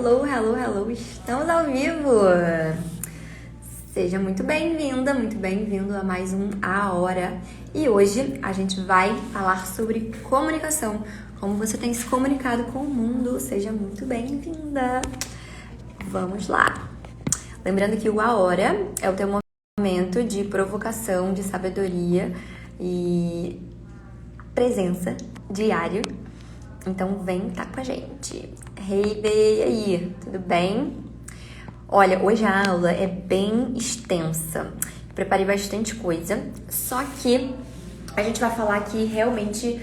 Hello, hello, hello! Estamos ao vivo! Seja muito bem-vinda, muito bem-vindo a mais um A Hora. E hoje a gente vai falar sobre comunicação, como você tem se comunicado com o mundo. Seja muito bem-vinda! Vamos lá! Lembrando que o A Hora é o teu momento de provocação, de sabedoria e presença diário. Então vem tá com a gente. Hey, e aí, tudo bem? Olha, hoje a aula é bem extensa. Preparei bastante coisa, só que a gente vai falar aqui realmente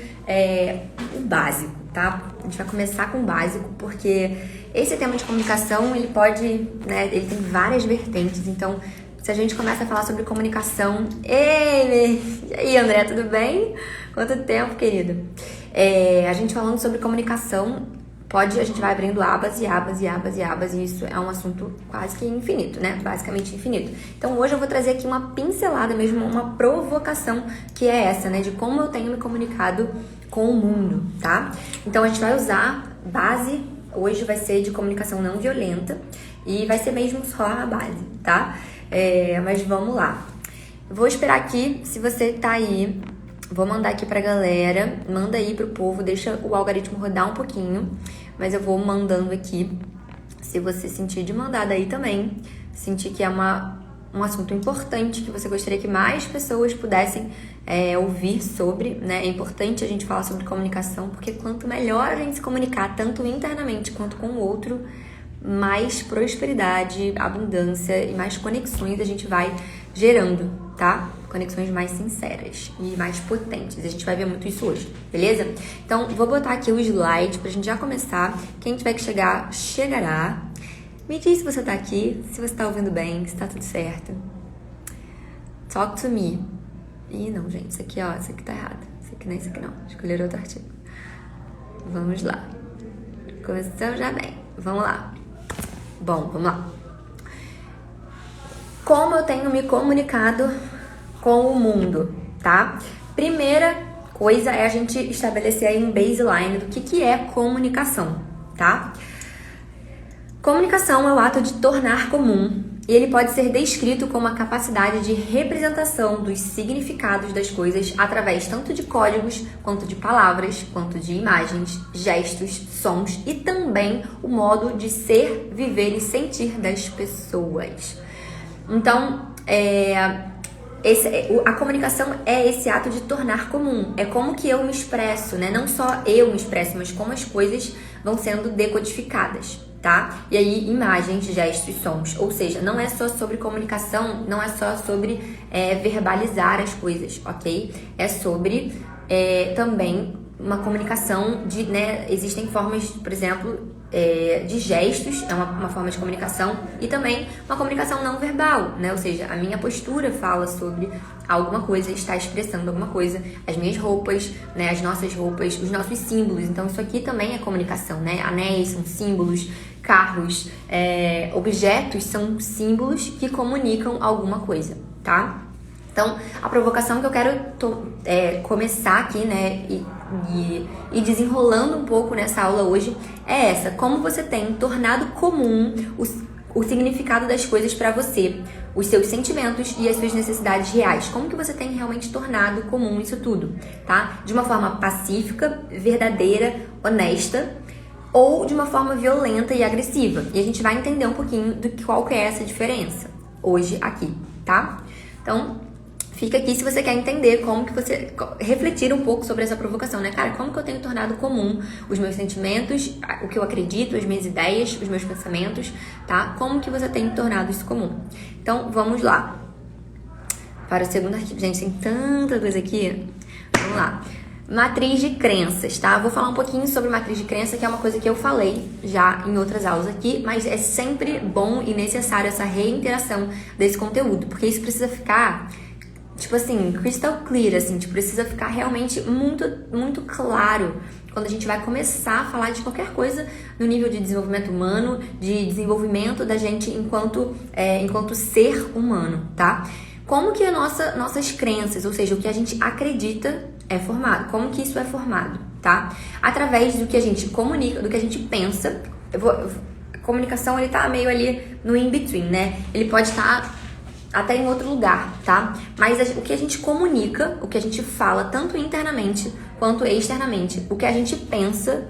o básico, tá? A gente vai começar com o básico, porque esse tema de comunicação, ele pode, ele tem várias vertentes. Então, se a gente começa a falar sobre comunicação... Ei, e aí, André, tudo bem? Quanto tempo, querido? A gente falando sobre comunicação, a gente vai abrindo abas e abas e abas e abas, e isso é um assunto quase que infinito, né? Basicamente infinito. Então hoje eu vou trazer aqui uma pincelada mesmo, uma provocação, que é essa, né? De como eu tenho me comunicado com o mundo, tá? Então a gente vai usar base, hoje vai ser de comunicação não violenta, e vai ser mesmo só a base, tá? Mas vamos lá. Vou esperar aqui, se você tá aí... Vou mandar aqui pra galera, manda aí pro povo, deixa o algoritmo rodar um pouquinho, mas eu vou mandando aqui. Se você sentir de mandar daí também, sentir que é um assunto importante, que você gostaria que mais pessoas pudessem ouvir sobre, né? É importante a gente falar sobre comunicação, porque quanto melhor a gente se comunicar, tanto internamente quanto com o outro, mais prosperidade, abundância e mais conexões a gente vai gerando, tá? Conexões mais sinceras e mais potentes. A gente vai ver muito isso hoje, beleza? Então, vou botar aqui o slide pra gente já começar. Quem tiver que chegar, chegará. Me diz se você tá aqui, se você tá ouvindo bem, se tá tudo certo. Talk to me. Ih, não, gente, isso aqui, ó, isso aqui tá errado. Isso aqui não é isso aqui, não. Escolher outro artigo. Vamos lá. Começamos já bem. Vamos lá. Bom, vamos lá. Como eu tenho me comunicado com o mundo, tá? Primeira coisa é a gente estabelecer aí um baseline do que é comunicação, tá? Comunicação é o ato de tornar comum, e ele pode ser descrito como a capacidade de representação dos significados das coisas através tanto de códigos, quanto de palavras, quanto de imagens, gestos, sons e também o modo de ser, viver e sentir das pessoas. Então, a comunicação é esse ato de tornar comum. É como que eu me expresso, né? Não só eu me expresso, mas como as coisas vão sendo decodificadas, tá? E aí, imagens, gestos, sons. Ou seja, não é só sobre comunicação, não é só sobre verbalizar as coisas, ok? É sobre também uma comunicação de, né? Existem formas, por exemplo... de gestos, é uma forma de comunicação, e também uma comunicação não verbal, né? Ou seja, a minha postura fala sobre alguma coisa, está expressando alguma coisa, as minhas roupas, né? As nossas roupas, os nossos símbolos. Então isso aqui também é comunicação, né? Anéis são símbolos, carros, objetos são símbolos que comunicam alguma coisa, tá? Então, a provocação que eu quero começar aqui, né, e desenrolando um pouco nessa aula hoje é essa: como você tem tornado comum o significado das coisas para você, os seus sentimentos e as suas necessidades reais. Como que você tem realmente tornado comum isso tudo, tá? De uma forma pacífica, verdadeira, honesta, ou de uma forma violenta e agressiva. E a gente vai entender um pouquinho qual que é essa diferença hoje aqui, tá? Então... fica aqui se você quer entender como que você... refletir um pouco sobre essa provocação, né? Cara, como que eu tenho tornado comum os meus sentimentos, o que eu acredito, as minhas ideias, os meus pensamentos, tá? Como que você tem tornado isso comum? Então, vamos lá. Para o segundo artigo. Gente, tem tanta coisa aqui. Vamos lá. Matriz de crenças, tá? Vou falar um pouquinho sobre matriz de crença, que é uma coisa que eu falei já em outras aulas aqui, mas é sempre bom e necessário essa reiteração desse conteúdo, porque isso precisa ficar... tipo assim, crystal clear, assim, tipo, precisa ficar realmente muito, muito claro quando a gente vai começar a falar de qualquer coisa no nível de desenvolvimento humano, de desenvolvimento da gente enquanto ser humano, tá? Como que nossas crenças, ou seja, o que a gente acredita é formado, como que isso é formado, tá? Através do que a gente comunica, do que a gente pensa, comunicação, ele tá meio ali no in-between, né? Ele pode estar até em outro lugar, tá? Mas o que a gente comunica, o que a gente fala, tanto internamente quanto externamente, o que a gente pensa,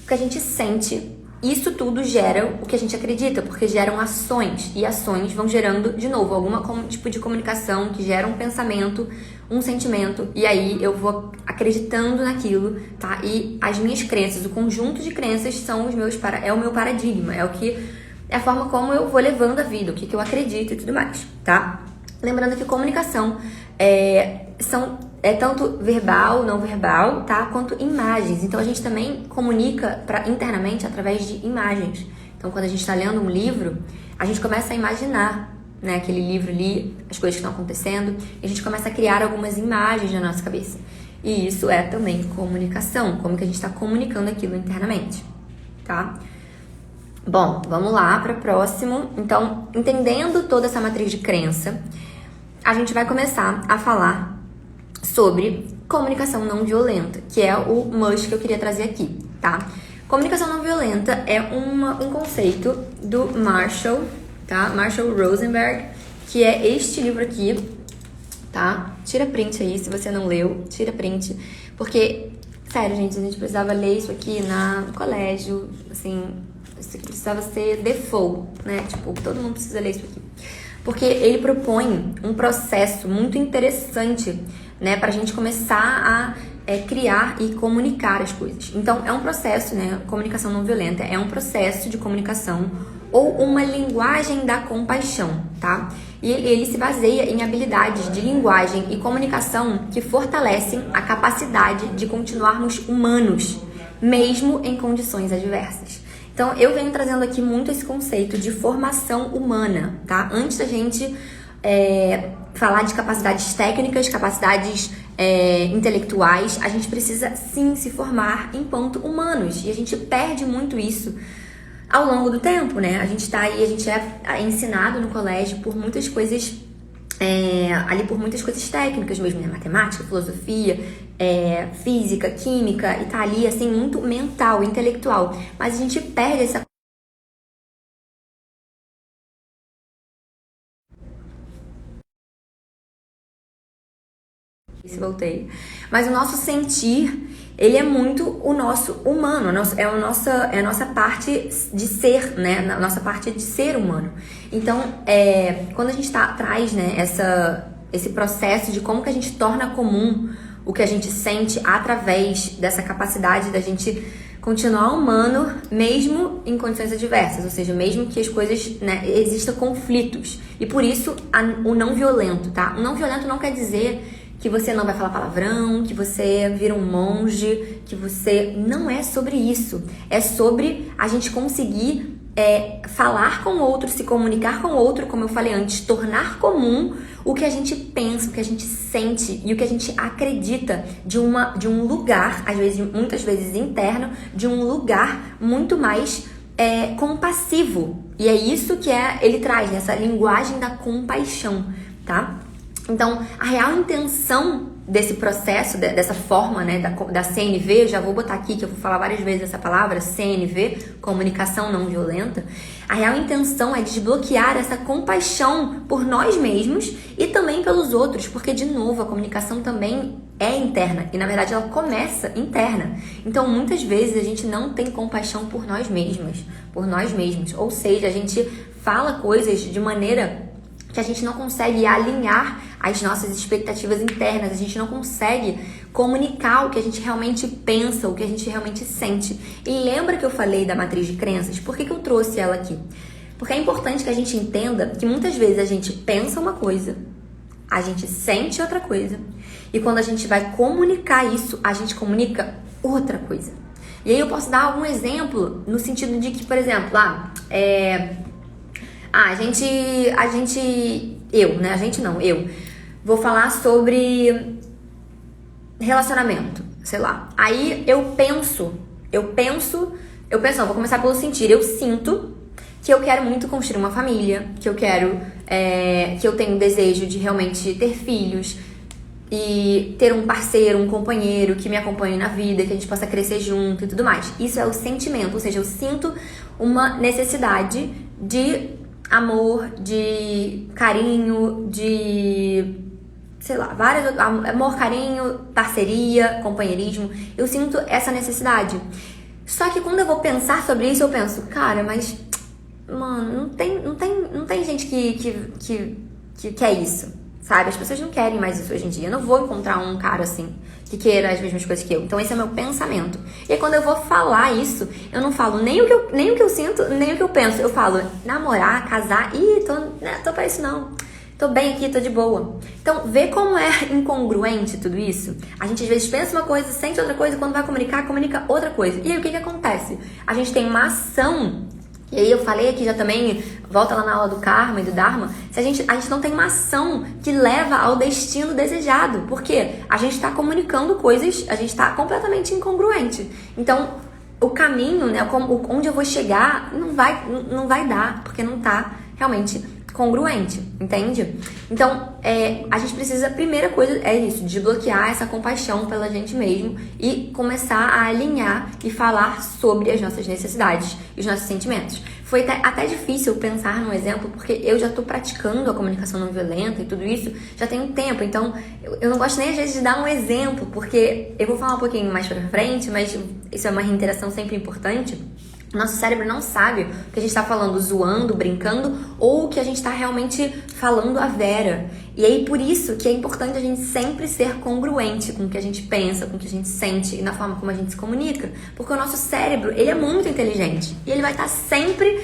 o que a gente sente, isso tudo gera o que a gente acredita, porque geram ações, e ações vão gerando, de novo, algum tipo de comunicação que gera um pensamento, um sentimento, e aí eu vou acreditando naquilo, tá? E as minhas crenças, o conjunto de crenças são é o meu paradigma, é a forma como eu vou levando a vida, o que eu acredito e tudo mais, tá? Lembrando que comunicação é tanto verbal, não verbal, tá? Quanto imagens. Então, a gente também comunica internamente através de imagens. Então, quando a gente está lendo um livro, a gente começa a imaginar, né, aquele livro ali, as coisas que estão acontecendo, e a gente começa a criar algumas imagens na nossa cabeça. E isso é também comunicação, como que a gente está comunicando aquilo internamente, tá? Bom, vamos lá para o próximo. Então, entendendo toda essa matriz de crença, a gente vai começar a falar sobre comunicação não violenta, que é o must que eu queria trazer aqui, tá? Comunicação não violenta é um conceito do Marshall, tá? Marshall Rosenberg, que é este livro aqui, tá? Tira print aí, se você não leu, tira print, porque, sério, gente, a gente precisava ler isso aqui no colégio, assim, isso aqui precisava ser default, né? Tipo, todo mundo precisa ler isso aqui. Porque ele propõe um processo muito interessante, né, para a gente começar a criar e comunicar as coisas. Então, é um processo, né, comunicação não violenta, é um processo de comunicação ou uma linguagem da compaixão, tá? E ele se baseia em habilidades de linguagem e comunicação que fortalecem a capacidade de continuarmos humanos, mesmo em condições adversas. Então, eu venho trazendo aqui muito esse conceito de formação humana, tá? Antes da gente falar de capacidades técnicas, capacidades intelectuais, a gente precisa, sim, se formar enquanto humanos. E a gente perde muito isso ao longo do tempo, né? A gente tá aí, a gente é ensinado no colégio por muitas coisas, por muitas coisas técnicas mesmo, né? Matemática, filosofia, física, química, e tá ali, assim, muito mental, intelectual. Mas a gente perde essa... Voltei. Mas o nosso sentir, ele é muito o nosso humano, é a nossa parte de ser, né? A nossa parte de ser humano. Então, quando a gente traz, né, esse processo de como que a gente torna comum o que a gente sente através dessa capacidade da gente continuar humano mesmo em condições adversas, ou seja, mesmo que as coisas, né, existam conflitos. E por isso o não violento, tá? O não violento não quer dizer que você não vai falar palavrão, que você vira um monge, que você... Não é sobre isso. É sobre a gente conseguir falar com o outro, se comunicar com o outro, como eu falei antes, tornar comum o que a gente pensa, o que a gente sente e o que a gente acredita de um lugar, às vezes, muitas vezes interno, de um lugar muito mais compassivo. E é isso que ele traz, né? Essa linguagem da compaixão, tá? Então, a real intenção desse processo, dessa forma, né, da CNV, já vou botar aqui que eu vou falar várias vezes essa palavra, CNV, comunicação não violenta, a real intenção é desbloquear essa compaixão por nós mesmos e também pelos outros, porque, de novo, a comunicação também é interna e, na verdade, ela começa interna. Então, muitas vezes, a gente não tem compaixão por nós mesmos, ou seja, a gente fala coisas de maneira que a gente não consegue alinhar as nossas expectativas internas, a gente não consegue comunicar o que a gente realmente pensa, o que a gente realmente sente. E lembra que eu falei da matriz de crenças? Por que eu trouxe ela aqui? Porque é importante que a gente entenda que muitas vezes a gente pensa uma coisa, a gente sente outra coisa, e quando a gente vai comunicar isso, a gente comunica outra coisa. E aí eu posso dar algum exemplo no sentido de que, por exemplo, eu vou falar sobre relacionamento, sei lá. Aí eu penso, não, vou começar pelo sentir. Eu sinto que eu quero muito construir uma família, que eu quero, que eu tenho desejo de realmente ter filhos e ter um parceiro, um companheiro que me acompanhe na vida, que a gente possa crescer junto e tudo mais. Isso é o sentimento, ou seja, eu sinto uma necessidade de amor, de carinho, de, sei lá, vários, amor, carinho, parceria, companheirismo. Eu sinto essa necessidade. Só que quando eu vou pensar sobre isso, eu penso, cara, mas, mano, não tem gente que quer isso, sabe? As pessoas não querem mais isso hoje em dia. Eu não vou encontrar um cara assim que queira as mesmas coisas que eu. Então esse é o meu pensamento. E aí, quando eu vou falar isso, eu não falo nem o que eu sinto, nem o que eu penso. Eu falo namorar, casar, tô pra isso não. Tô bem aqui, tô de boa. Então, vê como é incongruente tudo isso? A gente às vezes pensa uma coisa, sente outra coisa, quando vai comunicar, comunica outra coisa. E aí, o que acontece? A gente tem uma ação, e aí eu falei aqui já também, volta lá na aula do Karma e do Dharma, se a gente não tem uma ação que leva ao destino desejado. Por quê? A gente tá comunicando coisas, a gente tá completamente incongruente. Então, o caminho, né, onde eu vou chegar, não vai dar, porque não tá realmente congruente, entende? Então, a gente precisa, a primeira coisa é isso, desbloquear essa compaixão pela gente mesmo e começar a alinhar e falar sobre as nossas necessidades e os nossos sentimentos. Foi até difícil pensar num exemplo, porque eu já tô praticando a comunicação não violenta e tudo isso já tem um tempo, então eu não gosto nem às vezes de dar um exemplo, porque eu vou falar um pouquinho mais pra frente, mas isso é uma reiteração sempre importante. Nosso cérebro não sabe o que a gente está falando zoando, brincando, ou o que a gente está realmente falando a vera. E aí, por isso que é importante a gente sempre ser congruente com o que a gente pensa, com o que a gente sente e na forma como a gente se comunica. Porque o nosso cérebro, ele é muito inteligente e ele vai estar sempre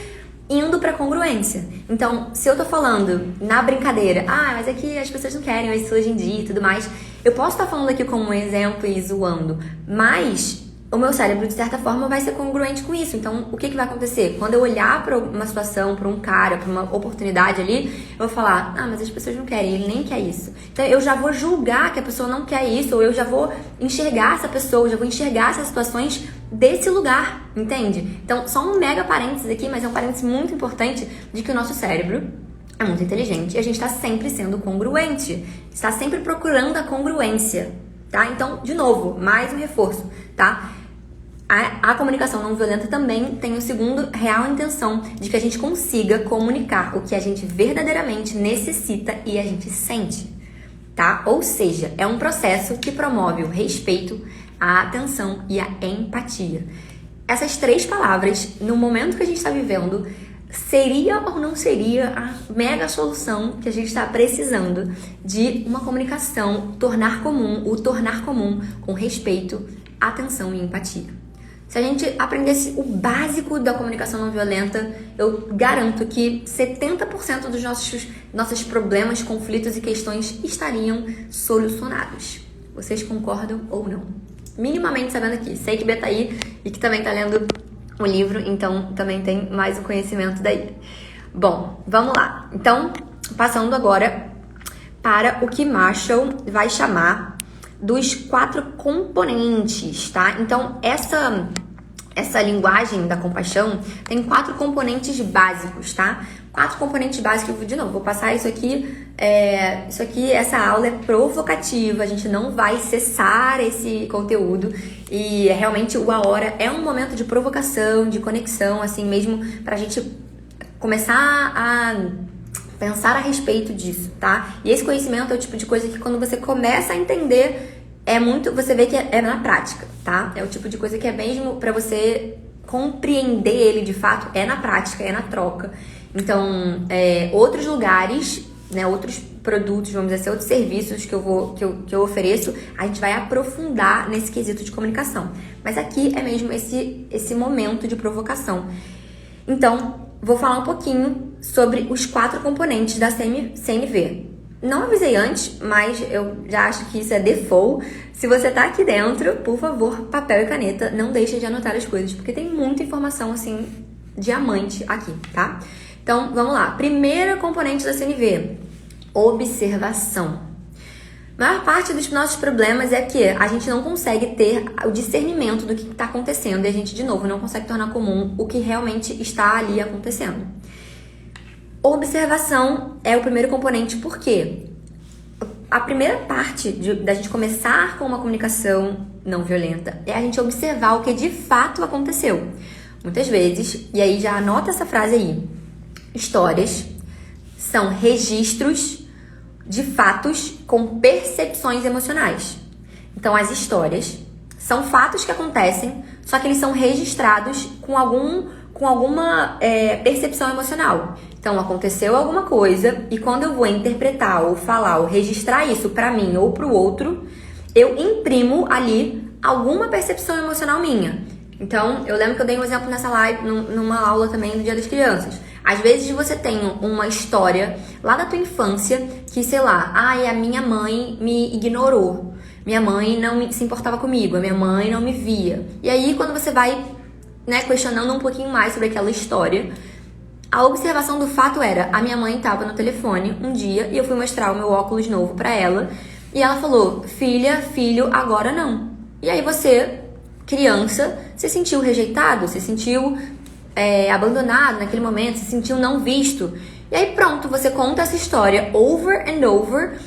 indo pra congruência. Então, se eu tô falando na brincadeira, mas é que as pessoas não querem isso hoje em dia e tudo mais, eu posso estar falando aqui como um exemplo e zoando, mas o meu cérebro, de certa forma, vai ser congruente com isso. Então, o que vai acontecer? Quando eu olhar para uma situação, para um cara, para uma oportunidade ali, eu vou falar, mas as pessoas não querem, ele nem quer isso. Então, eu já vou julgar que a pessoa não quer isso, ou eu já vou enxergar essa pessoa, eu já vou enxergar essas situações desse lugar, entende? Então, só um mega parênteses aqui, mas é um parênteses muito importante de que o nosso cérebro é muito inteligente e a gente está sempre sendo congruente, está sempre procurando a congruência, tá? Então, de novo, mais um reforço, tá? A comunicação não violenta também tem o segundo real intenção de que a gente consiga comunicar o que a gente verdadeiramente necessita e a gente sente, tá? Ou seja, é um processo que promove o respeito, a atenção e a empatia. Essas três palavras, no momento que a gente está vivendo, seria ou não seria a mega solução que a gente está precisando de uma comunicação tornar comum com respeito, atenção e empatia. Se a gente aprendesse o básico da comunicação não violenta, eu garanto que 70% dos nossos problemas, conflitos e questões estariam solucionados. Vocês concordam ou não? Minimamente sabendo aqui. Sei que Bê tá aí e que também tá lendo o livro, então também tem mais um conhecimento daí. Bom, vamos lá. Então, passando agora para o que Marshall vai chamar dos 4 componentes, tá? Então, essa linguagem da compaixão tem 4 componentes básicos, tá? 4 componentes básicos, de novo, vou passar isso aqui, essa aula é provocativa, a gente não vai cessar esse conteúdo e realmente o A Hora é um momento de provocação, de conexão, assim mesmo, pra gente começar a pensar a respeito disso, tá? E esse conhecimento é o tipo de coisa que quando você começa a entender, você vê que é na prática, tá? É o tipo de coisa que é mesmo pra você compreender ele de fato, é na prática, é na troca. Então, outros lugares, né, outros produtos, vamos dizer assim, outros serviços que eu ofereço, a gente vai aprofundar nesse quesito de comunicação. Mas aqui é mesmo esse momento de provocação. Então, vou falar um pouquinho sobre os 4 componentes da CNV. Não avisei antes, mas eu já acho que isso é default. Se você tá aqui dentro, por favor, papel e caneta, não deixe de anotar as coisas, porque tem muita informação, assim, diamante aqui, tá? Então, vamos lá. Primeira componente da CNV, observação. A maior parte dos nossos problemas é que a gente não consegue ter o discernimento do que está acontecendo e a gente, de novo, não consegue tornar comum o que realmente está ali acontecendo. Observação é o primeiro componente, por quê? A primeira parte da gente começar com uma comunicação não violenta é a gente observar o que de fato aconteceu. Muitas vezes. E aí já anota essa frase aí. Histórias são registros de fatos com percepções emocionais. Então, as histórias são fatos que acontecem, só que eles são registrados com alguma percepção emocional. Então, aconteceu alguma coisa e quando eu vou interpretar ou falar ou registrar isso pra mim ou pro outro, eu imprimo ali alguma percepção emocional minha. Então, eu lembro que eu dei um exemplo nessa live, numa aula também do Dia das Crianças. Às vezes você tem uma história lá da tua infância que, sei lá, a minha mãe me ignorou. Minha mãe não se importava comigo, a minha mãe não me via. E aí, quando você vai, questionando um pouquinho mais sobre aquela história, a observação do fato era, a minha mãe estava no telefone um dia e eu fui mostrar o meu óculos novo pra ela e ela falou, filha, filho, agora não. E aí você, criança, se sentiu rejeitado, se sentiu abandonado naquele momento, se sentiu não visto. E aí pronto, você conta essa história over and over,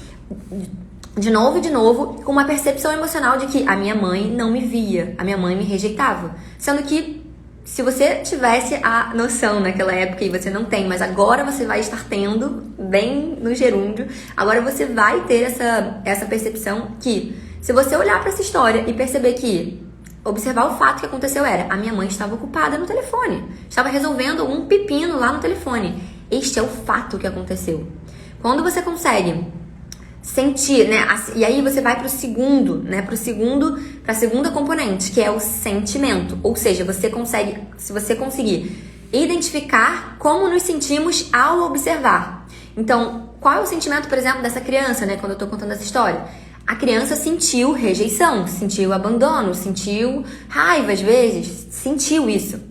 de novo e de novo, com uma percepção emocional de que a minha mãe não me via, a minha mãe me rejeitava. Sendo que se você tivesse a noção naquela época, e você não tem, mas agora você vai estar tendo, bem no gerúndio, agora você vai ter essa percepção que, se você olhar para essa história e perceber que, observar o fato que aconteceu era, a minha mãe estava ocupada no telefone, estava resolvendo um pepino lá no telefone. Este é o fato que aconteceu. Quando você consegue sentir, e aí você vai para a segunda componente, que é o sentimento. Ou seja, se você conseguir identificar como nos sentimos ao observar. Então, qual é o sentimento, por exemplo, dessa criança, quando eu tô contando essa história? A criança sentiu rejeição, sentiu abandono, sentiu raiva às vezes, sentiu isso,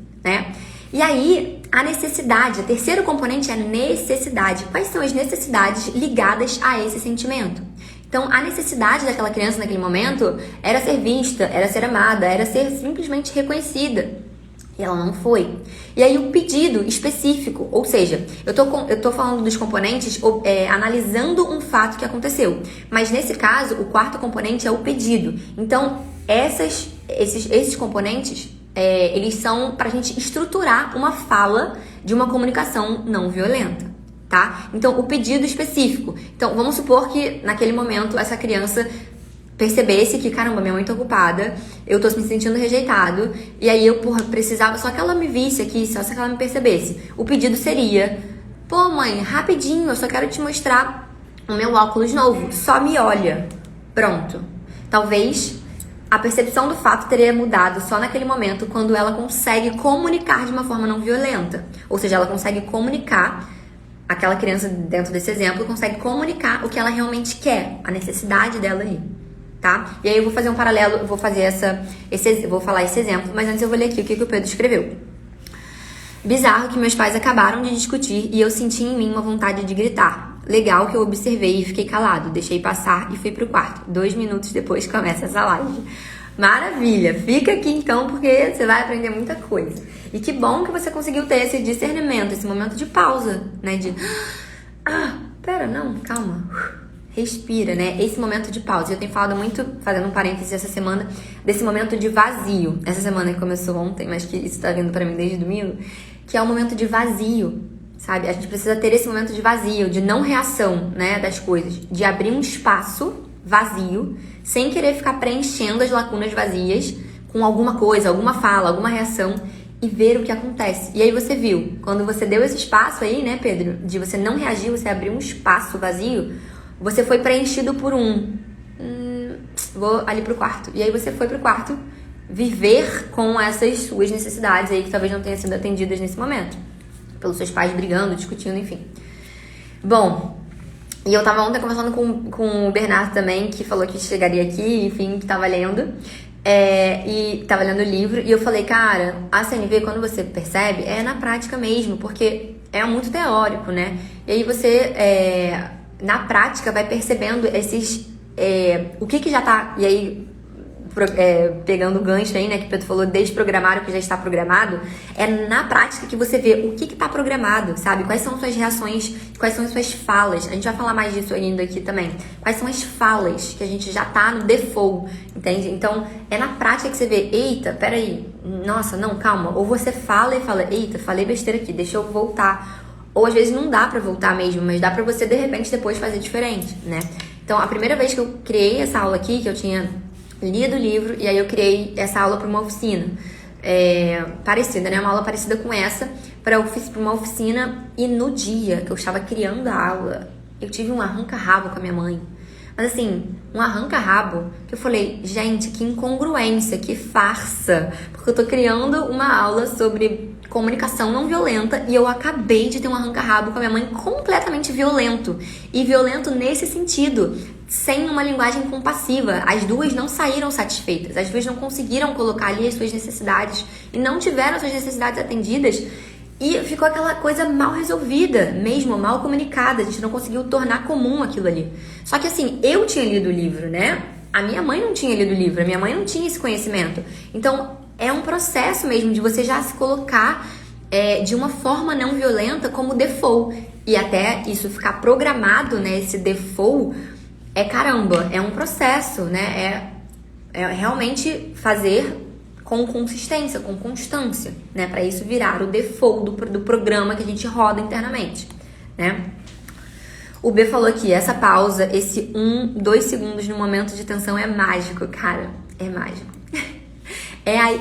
E aí, a necessidade, o terceiro componente é a necessidade. Quais são as necessidades ligadas a esse sentimento? Então, a necessidade daquela criança naquele momento era ser vista, era ser amada, era ser simplesmente reconhecida. E ela não foi. E aí, o pedido específico, ou seja, eu tô falando dos componentes analisando um fato que aconteceu. Mas nesse caso, o quarto componente é o pedido. Então, esses componentes, eles são pra gente estruturar uma fala de uma comunicação não violenta, tá? Então, o pedido específico. Então, vamos supor que naquele momento essa criança percebesse que, caramba, minha mãe tá ocupada, eu tô me sentindo rejeitado, e aí eu, precisava só que ela me visse aqui, só que ela me percebesse. O pedido seria, pô, mãe, rapidinho, eu só quero te mostrar o meu óculos novo, só me olha. Pronto. Talvez a percepção do fato teria mudado só naquele momento, quando ela consegue comunicar de uma forma não violenta. Ou seja, ela consegue comunicar, aquela criança dentro desse exemplo, consegue comunicar o que ela realmente quer, a necessidade dela ali. Tá? E aí eu vou fazer um paralelo, vou falar esse exemplo, mas antes eu vou ler aqui o que o Pedro escreveu. Bizarro que meus pais acabaram de discutir e eu senti em mim uma vontade de gritar. Legal que eu observei e fiquei calado, deixei passar e fui pro quarto. 2 minutos depois começa essa live. Maravilha! Fica aqui então porque você vai aprender muita coisa. E que bom que você conseguiu ter esse discernimento, esse momento de pausa, pera, não, calma. Respira, esse momento de pausa. Eu tenho falado muito, fazendo um parênteses essa semana, desse momento de vazio. Essa semana que começou ontem, mas que isso tá vindo pra mim desde domingo, que é um momento de vazio, sabe? A gente precisa ter esse momento de vazio, de não reação, das coisas. De abrir um espaço vazio, sem querer ficar preenchendo as lacunas vazias com alguma coisa, alguma fala, alguma reação, e ver o que acontece. E aí você viu, quando você deu esse espaço aí, Pedro, de você não reagir, você abriu um espaço vazio, você foi preenchido por vou ali pro quarto. E aí você foi pro quarto viver com essas suas necessidades aí que talvez não tenham sido atendidas nesse momento. Pelos seus pais brigando, discutindo, enfim. Bom, e eu tava ontem conversando com o Bernardo também, que falou que chegaria aqui, enfim, que tava lendo. E tava lendo o livro. E eu falei, cara, a CNV, quando você percebe, é na prática mesmo, porque é muito teórico, E aí você... na prática vai percebendo o que já tá, e aí pegando o gancho aí, né, que o Pedro falou, desprogramar o que já está programado, é na prática que você vê o que está programado, sabe? Quais são suas reações, quais são as suas falas. A gente vai falar mais disso ainda aqui também. Quais são as falas que a gente já tá no default, entende? Então, é na prática que você vê, eita, peraí, nossa, não, calma. Ou você fala e fala, eita, falei besteira aqui, deixa eu voltar. Ou às vezes não dá pra voltar mesmo, mas dá pra você, de repente, depois fazer diferente, né? Então, a primeira vez que eu criei essa aula aqui, que eu tinha lido o livro, e aí eu criei essa aula para uma oficina parecida, né? Uma aula parecida com essa, para uma oficina, e no dia que eu estava criando a aula, eu tive um arranca-rabo com a minha mãe. Mas assim, um arranca-rabo que eu falei, gente, que incongruência, que farsa, porque eu tô criando uma aula sobre comunicação não violenta e eu acabei de ter um arranca-rabo com a minha mãe completamente violento. E violento nesse sentido, sem uma linguagem compassiva. As duas não saíram satisfeitas, as duas não conseguiram colocar ali as suas necessidades e não tiveram suas necessidades atendidas. E ficou aquela coisa mal resolvida, mesmo mal comunicada. A gente não conseguiu tornar comum aquilo ali. Só que assim, eu tinha lido o livro, né? A minha mãe não tinha lido o livro, a minha mãe não tinha esse conhecimento. Então, é um processo mesmo de você já se colocar de uma forma não violenta como default. E até isso ficar programado, né? Esse default caramba, é um processo, né? É realmente fazer com consistência, com constância, né? Para isso virar o default do programa que a gente roda internamente, né? O B falou aqui, essa pausa, esse 2 segundos no momento de tensão é mágico, cara. É mágico.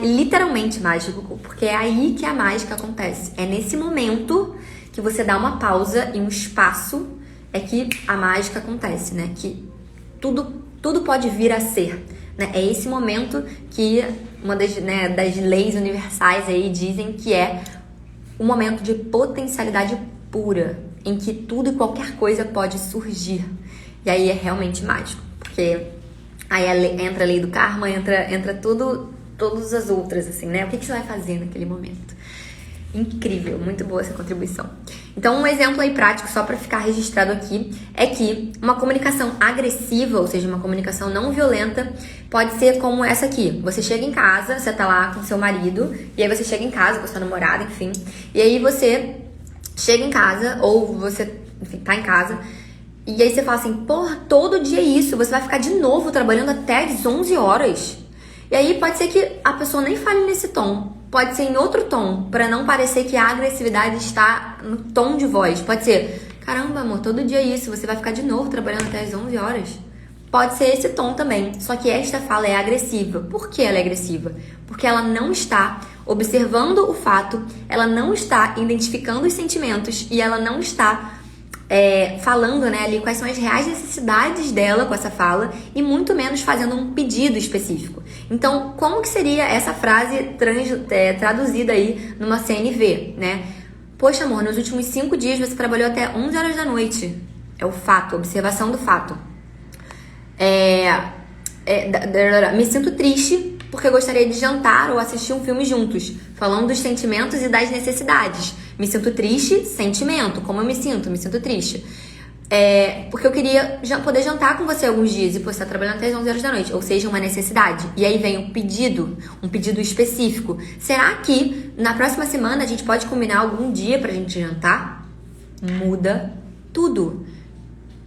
Literalmente mágico, porque é aí que a mágica acontece. É nesse momento que você dá uma pausa e um espaço que a mágica acontece, né? Que tudo pode vir a ser. Né? É esse momento que uma das leis universais aí dizem que é um momento de potencialidade pura, em que tudo e qualquer coisa pode surgir. E aí é realmente mágico, porque aí entra a lei do karma, entra todas as outras, assim, né? O que você vai fazer naquele momento? Incrível, muito boa essa contribuição. Então, um exemplo aí prático, só para ficar registrado aqui, é que uma comunicação agressiva, ou seja, uma comunicação não violenta, pode ser como essa aqui. Você chega em casa, você tá lá com seu marido, e aí você chega em casa com sua namorada, enfim, e aí você chega em casa, ou você, enfim, tá em casa, e aí você fala assim, porra, todo dia é isso, você vai ficar de novo trabalhando até às 11 horas. E aí pode ser que a pessoa nem fale nesse tom, pode ser em outro tom, para não parecer que a agressividade está no tom de voz. Pode ser, caramba, amor, todo dia é isso, você vai ficar de novo trabalhando até às 11 horas. Pode ser esse tom também, só que esta fala é agressiva. Por que ela é agressiva? Porque ela não está observando o fato, ela não está identificando os sentimentos e ela não está falando, né, ali quais são as reais necessidades dela com essa fala e muito menos fazendo um pedido específico. Então, como que seria essa frase traduzida aí numa CNV, né? Poxa, amor, nos últimos 5 dias você trabalhou até 11 horas da noite. É o fato, observação do fato. Me sinto triste porque gostaria de jantar ou assistir um filme juntos, falando dos sentimentos e das necessidades. Me sinto triste, sentimento. Como eu me sinto triste. Porque eu queria poder jantar com você alguns dias e você está trabalhando até as 11 horas da noite, ou seja, uma necessidade. E aí vem um pedido específico. Será que na próxima semana a gente pode combinar algum dia pra gente jantar? Muda tudo.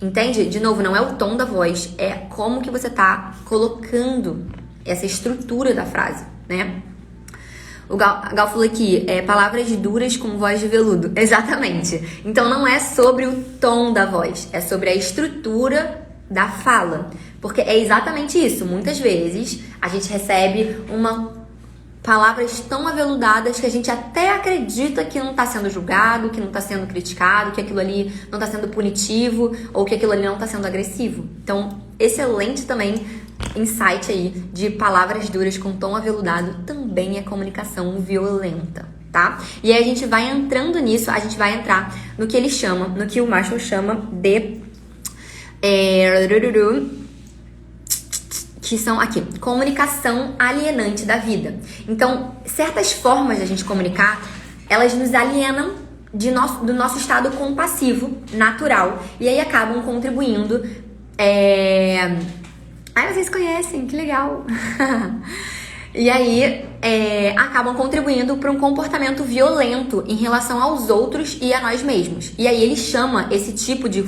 Entende? De novo, não é o tom da voz, é como que você tá colocando essa estrutura da frase, né? O Gal falou aqui, palavras duras com voz de veludo. Exatamente. Então não é sobre o tom da voz, é sobre a estrutura da fala. Porque é exatamente isso. Muitas vezes a gente recebe palavras tão aveludadas que a gente até acredita que não está sendo julgado, que não está sendo criticado, que aquilo ali não está sendo punitivo ou que aquilo ali não está sendo agressivo. Então, excelente também insight aí de palavras duras com tom aveludado também é comunicação violenta, tá? E aí a gente vai entrando nisso, a gente vai entrar no que o Marshall chama de que são aqui, comunicação alienante da vida. Então, certas formas da gente comunicar, elas nos alienam do nosso estado compassivo, natural, e aí acabam contribuindo Ai, vocês conhecem, que legal! E aí, acabam contribuindo para um comportamento violento em relação aos outros e a nós mesmos. E aí ele chama esse tipo de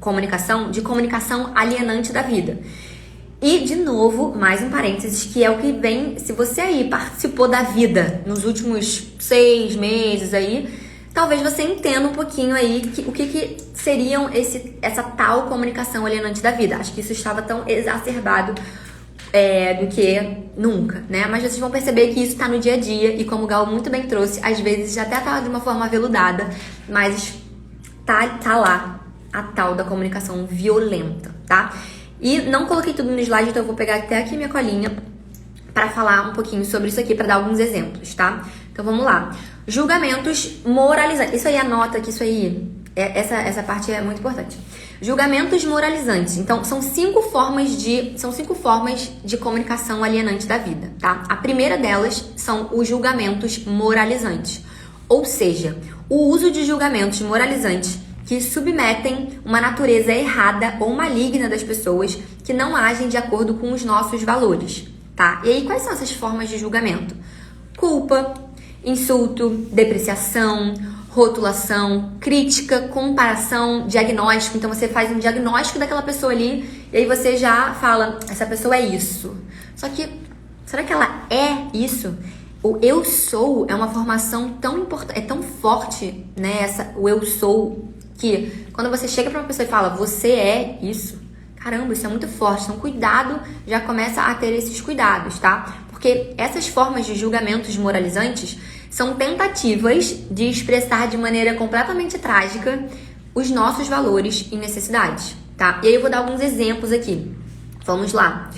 comunicação de comunicação alienante da vida. E, de novo, mais um parênteses, que é o que vem, se você aí participou da vida nos últimos 6 meses aí, talvez você entenda um pouquinho aí o que seriam essa tal comunicação alienante da vida. Acho que isso estava tão exacerbado do que nunca, né? Mas vocês vão perceber que isso tá no dia a dia e, como o Gal muito bem trouxe, às vezes até tá de uma forma aveludada, mas tá lá a tal da comunicação violenta, tá? E não coloquei tudo no slide, então eu vou pegar até aqui minha colinha para falar um pouquinho sobre isso aqui, para dar alguns exemplos, tá? Então vamos lá. Julgamentos moralizantes. Isso aí, anota que isso aí, essa parte é muito importante. Julgamentos moralizantes. Então, são 5 formas de comunicação alienante da vida, tá? A primeira delas são os julgamentos moralizantes. Ou seja, o uso de julgamentos moralizantes que submetem uma natureza errada ou maligna das pessoas que não agem de acordo com os nossos valores, tá? E aí, quais são essas formas de julgamento? Culpa, insulto, depreciação, rotulação, crítica, comparação, diagnóstico. Então você faz um diagnóstico daquela pessoa ali e aí você já fala, essa pessoa é isso. Só que, será que ela é isso? O eu sou é uma formação tão importante, é tão forte, né? O eu sou, que quando você chega pra uma pessoa e fala, você é isso, caramba, isso é muito forte. Então cuidado, já começa a ter esses cuidados, tá? Porque essas formas de julgamentos moralizantes são tentativas de expressar de maneira completamente trágica os nossos valores e necessidades, tá? E aí eu vou dar alguns exemplos aqui. Vamos lá.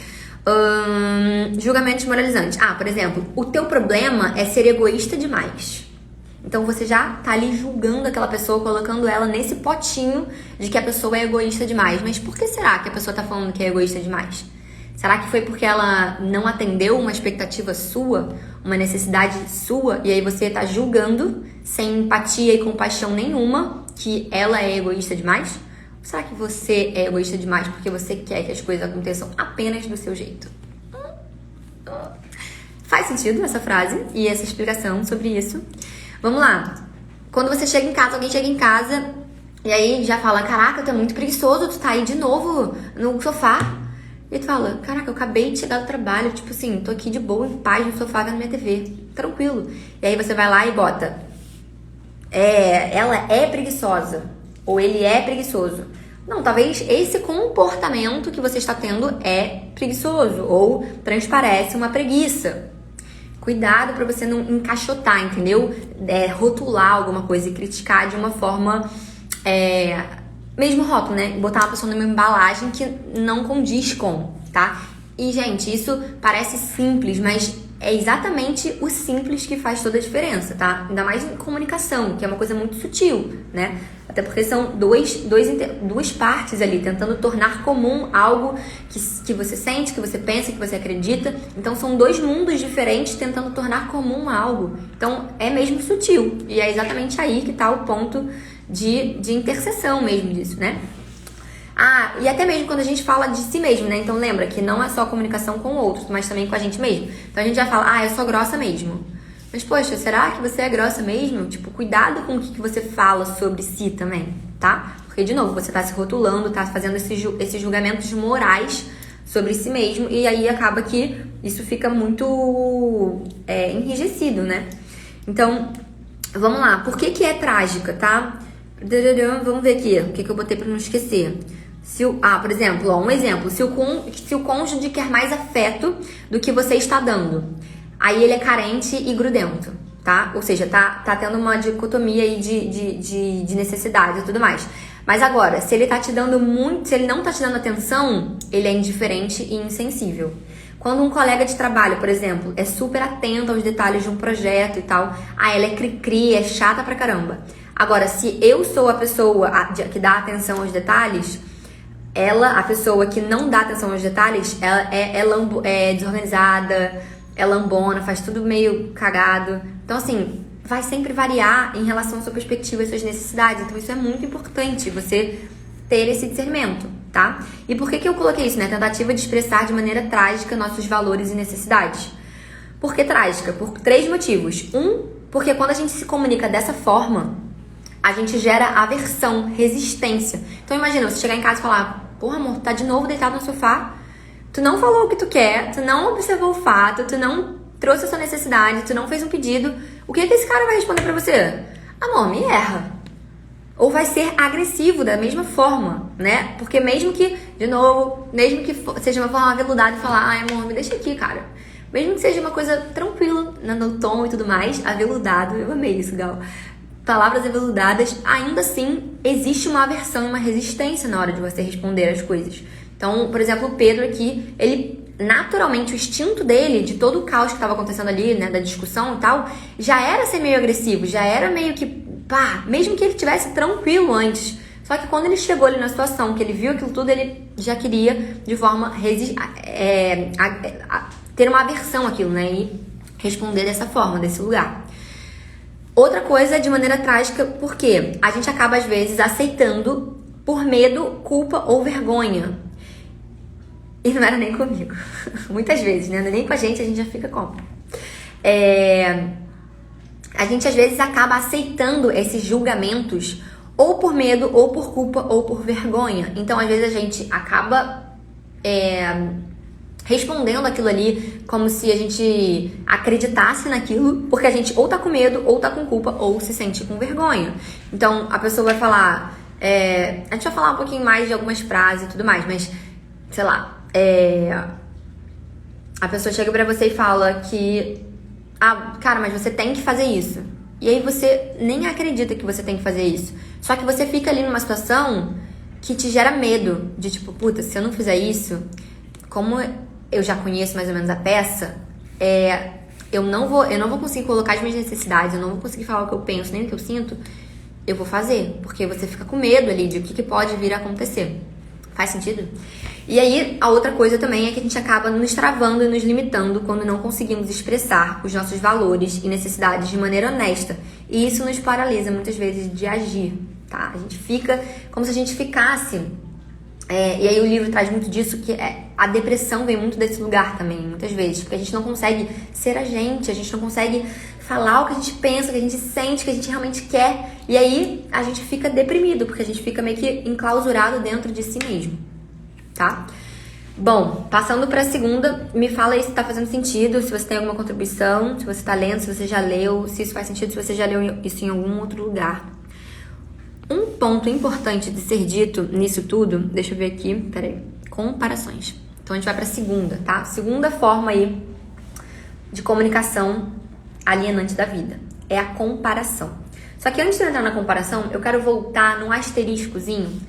Julgamentos moralizantes. Por exemplo, o teu problema é ser egoísta demais. Então você já tá ali julgando aquela pessoa, colocando ela nesse potinho de que a pessoa é egoísta demais. Mas por que será que a pessoa tá falando que é egoísta demais? Será que foi porque ela não atendeu uma expectativa sua, uma necessidade sua, e aí você tá julgando, sem empatia e compaixão nenhuma, que ela é egoísta demais? Ou será que você é egoísta demais porque você quer que as coisas aconteçam apenas do seu jeito? Faz sentido essa frase e essa explicação sobre isso? Vamos lá. Quando você chega em casa, alguém chega em casa e aí já fala, caraca, tu é muito preguiçoso, tu tá aí de novo no sofá. E tu fala, caraca, eu acabei de chegar do trabalho, tipo assim, tô aqui de boa, em paz, no sofá, vendo minha TV, tranquilo. E aí você vai lá e bota, ela é preguiçosa, ou ele é preguiçoso. Não, talvez esse comportamento que você está tendo é preguiçoso, ou transparece uma preguiça. Cuidado pra você não encaixotar, entendeu? Rotular alguma coisa e criticar de uma forma... mesmo rótulo, né? Botar uma pessoa numa embalagem que não condiz com, tá? E, gente, isso parece simples, mas é exatamente o simples que faz toda a diferença, tá? Ainda mais em comunicação, que é uma coisa muito sutil, né? Até porque são duas partes ali, tentando tornar comum algo que você sente, que você pensa, que você acredita. Então, são 2 mundos diferentes tentando tornar comum algo. Então, é mesmo sutil. E é exatamente aí que tá o ponto de interseção mesmo disso, né? E até mesmo quando a gente fala de si mesmo, né? Então lembra que não é só comunicação com outros, mas também com a gente mesmo. Então a gente já fala, eu sou grossa mesmo. Mas poxa, será que você é grossa mesmo? Tipo, cuidado com o que você fala sobre si também, tá? Porque, de novo, você tá se rotulando, tá fazendo esses julgamentos morais sobre si mesmo e aí acaba que isso fica muito enrijecido, né? Então, vamos lá. Por que é trágica, tá? Vamos ver aqui o que eu botei pra não esquecer. Por exemplo, um exemplo. Se o cônjuge quer mais afeto do que você está dando, aí ele é carente e grudento, tá? Ou seja, tá tendo uma dicotomia aí de necessidade e tudo mais. Mas agora, se ele tá te dando se ele não tá te dando atenção, ele é indiferente e insensível. Quando um colega de trabalho, por exemplo, é super atento aos detalhes de um projeto e tal, ela é cri-cri, é chata pra caramba. Agora, se eu sou a pessoa que dá atenção aos detalhes, a pessoa que não dá atenção aos detalhes, ela é desorganizada, é lambona, faz tudo meio cagado. Então, assim, vai sempre variar em relação à sua perspectiva e suas necessidades. Então, isso é muito importante, você ter esse discernimento. tá? E por que eu coloquei isso, né? Tentativa de expressar de maneira trágica nossos valores e necessidades. Por que trágica? Por 3 motivos. Porque quando a gente se comunica dessa forma, a gente gera aversão, resistência. Então imagina, você chegar em casa e falar: porra, amor, tá de novo deitado no sofá, tu não falou o que tu quer, tu não observou o fato, tu não trouxe a sua necessidade, tu não fez um pedido. O que esse cara vai responder pra você? Amor, me erra. Ou vai ser agressivo da mesma forma, né? Porque mesmo que, de novo, mesmo que seja uma forma aveludada e falar: ai, amor, me deixa aqui, cara. Mesmo que seja uma coisa tranquila, no tom e tudo mais, aveludado, eu amei isso, Gal. Palavras aveludadas, ainda assim, existe uma aversão e uma resistência na hora de você responder as coisas. Então, por exemplo, o Pedro aqui, ele, naturalmente, o instinto dele, de todo o caos que estava acontecendo ali, né, da discussão e tal, já era ser meio agressivo, já era meio que, pá, mesmo que ele tivesse tranquilo antes. Só que quando ele chegou ali na situação, que ele viu aquilo tudo, ele já queria, de forma, ter uma aversão àquilo, né, e responder dessa forma, desse lugar. Outra coisa, de maneira trágica, porque a gente acaba, às vezes, aceitando por medo, culpa ou vergonha. E não era nem comigo. Muitas vezes, né? Não é nem com a gente já fica como? A gente, às vezes, acaba aceitando esses julgamentos ou por medo, ou por culpa, ou por vergonha. Então, às vezes, a gente acaba respondendo aquilo ali como se a gente acreditasse naquilo, porque a gente ou tá com medo, ou tá com culpa, ou se sente com vergonha. Então, a pessoa vai falar... a gente vai falar um pouquinho mais de algumas frases e tudo mais, mas, sei lá... a pessoa chega pra você e fala que... ah, cara, mas você tem que fazer isso. E aí você nem acredita que você tem que fazer isso. Só que você fica ali numa situação que te gera medo. De tipo, puta, se eu não fizer isso, como eu já conheço mais ou menos a peça, eu não vou conseguir colocar as minhas necessidades, eu não vou conseguir falar o que eu penso, nem o que eu sinto, eu vou fazer. Porque você fica com medo ali de o que pode vir a acontecer. Faz sentido? E aí, a outra coisa também é que a gente acaba nos travando e nos limitando quando não conseguimos expressar os nossos valores e necessidades de maneira honesta. E isso nos paralisa muitas vezes de agir, tá? A gente fica como se a gente ficasse... e aí o livro traz muito disso, que a depressão vem muito desse lugar também, muitas vezes. Porque a gente não consegue ser a gente não consegue falar o que a gente pensa, o que a gente sente, o que a gente realmente quer. E aí a gente fica deprimido, porque a gente fica meio que enclausurado dentro de si mesmo, tá? Bom, passando para a segunda, me fala aí se tá fazendo sentido, se você tem alguma contribuição, se você tá lendo, se você já leu, se isso faz sentido, se você já leu isso em algum outro lugar. Um ponto importante de ser dito nisso tudo, deixa eu ver aqui, peraí, comparações. Então a gente vai para a segunda, tá? Segunda forma aí de comunicação alienante da vida é a comparação. Só que antes de entrar na comparação, eu quero voltar num asteriscozinho